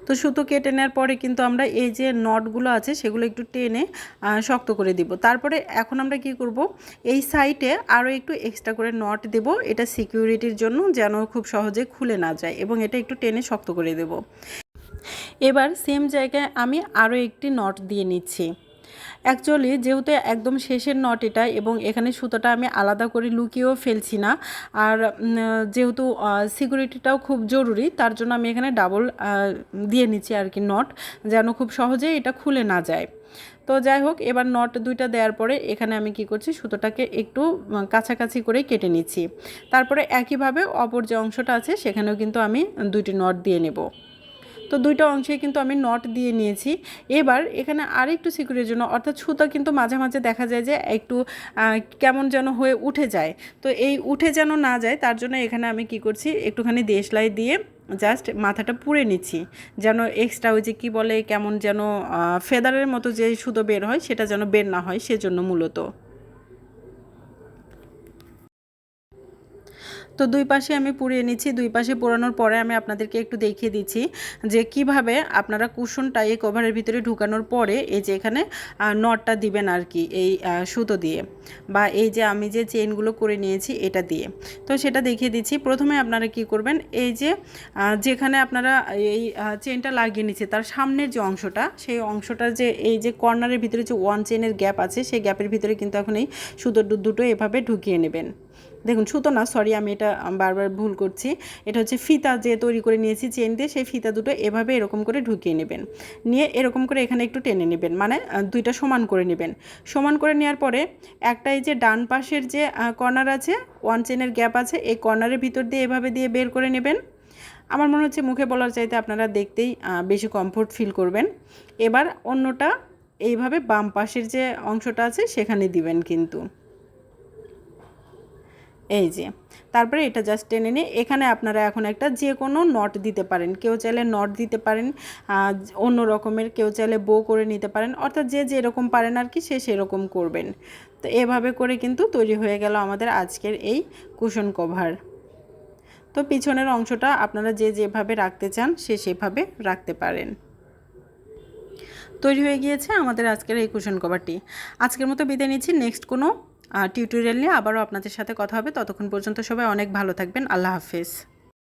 তো সুতো কেটে নেওয়ার পরে কিন্তু আমরা এই যে নটগুলো আছে সেগুলো একটু টেনে শক্ত করে দিব। তারপরে এখন আমরা কি করব, এই সাইডে আরও একটু এক্সট্রা করে নট দেব, এটা সিকিউরিটির জন্য, যেন খুব সহজে খুলে না যায়, এবং এটা একটু টেনে শক্ত করে দেব। এবার সেম জায়গায় আমি আরও একটি নট দিয়ে নিচ্ছি। অ্যাকচুয়ালি যেহেতু একদম শেষের নট এটা, এবং এখানে সুতোটা আমি আলাদা করে লুকিয়েও ফেলছি না, আর যেহেতু সিকিউরিটিটাও খুব জরুরি, তার জন্য আমি এখানে ডাবল দিয়ে নিচ্ছি আর কি নট, যেন খুব সহজে এটা খুলে না যায়। তো যাই হোক, এবার নট দুইটা দেওয়ার পরে এখানে আমি কি করছি, সুতোটাকে একটু কাছাকাছি করে কেটে নিচ্ছি। তারপরে একইভাবে অপর যে অংশটা আছে সেখানেও কিন্তু আমি দুইটি নট দিয়ে নেব। তো দুইটা অংশে কিন্তু আমি নট দিয়ে নিয়েছি। এবার এখানে আরেকটু সিকিউরের জন্য, অর্থাৎ সুতা কিন্তু মাঝে মাঝে দেখা যায় যে একটু কেমন যেন হয়ে উঠে যায়, তো এই উঠে যেন না যায় তার জন্য এখানে আমি কি করছি, একটুখানি দেশলাই দিয়ে জাস্ট মাথাটা পুড়ে নিচ্ছি, যেন এক্সট্রা ওই যে কী বলে কেমন যেন ফেদারের মতো যে সুতো বের হয় সেটা যেন বের না হয়, সেজন্য মূলত। তো দুই পাশে আমি পুড়িয়ে নিচ্ছি। দুই পাশে পোড়ানোর পরে আমি আপনাদেরকে একটু দেখিয়ে দিচ্ছি যে কিভাবে আপনারা কুশনটা এই কভারের ভিতরে ঢুকানোর পরে এই যে এখানে নটটা দিবেন আর কি, এই সুতো দিয়ে বা এই যে আমি যে চেইনগুলো করে নিয়েছি এটা দিয়ে। তো সেটা দেখিয়ে দিচ্ছি। প্রথমে আপনারা কি করবেন, এই যে যেখানে আপনারা এই চেইনটা লাগিয়ে নিচ্ছে তার সামনের যে অংশটা, সেই অংশটার যে এই যে কর্নারের ভিতরে যে ওয়ান চেইনের গ্যাপ আছে, সেই গ্যাপের ভিতরে কিন্তু এখন এই সুতো দুটো এভাবে ঢুকিয়ে নেবেন। দেখুন, সুতো না, সরি, আমি এটা বারবার ভুল করছি। এটা হচ্ছে ফিতা যে তৈরি করে নিয়েছি চেন দিয়ে, সেই ফিতা দুটো এভাবে এরকম করে ঢুকিয়ে নেবেন। নিয়ে এরকম করে এখানে একটু টেনে নেবেন, মানে দুইটা সমান করে নেবেন। সমান করে নেওয়ার পরে একটা এই যে ডান পাশের যে কর্নার আছে, ওয়ান চেনের গ্যাপ আছে, এই কর্নারের ভিতর দিয়ে এভাবে দিয়ে বের করে নেবেন। আমার মনে হচ্ছে মুখে বলার চাইতে আপনারা দেখতেই বেশি কমফোর্ট ফিল করবেন। এবার অন্যটা এইভাবে বাম পাশের যে অংশটা আছে সেখানে দিবেন কিন্তু, এই যে। তারপরে এটা জাস্ট টেনে নিয়ে এখানে আপনারা এখন একটা যে কোনো নট দিতে পারেন। কেউ চাইলে নট দিতে পারেন, অন্য রকমের, কেউ চাইলে বো করে নিতে পারেন, অর্থাৎ যে যেরকম পারেন আর কি সে সেরকম করবেন। তো এভাবে করে কিন্তু তৈরি হয়ে গেল আমাদের আজকের এই কুশন কভার। তো পিছনের অংশটা আপনারা যে যেভাবে রাখতে চান সে সেভাবে রাখতে পারেন। তৈরি হয়ে গিয়েছে আমাদের আজকের এই কুশন কভারটি। আজকের মতো বিদায় নিচ্ছি। নেক্সট কোনো টিউটোরিয়াল নিয়ে আবারও আপনাদের সাথে কথা হবে। ততক্ষণ পর্যন্ত সবাই অনেক ভালো থাকবেন। আল্লাহ হাফেজ।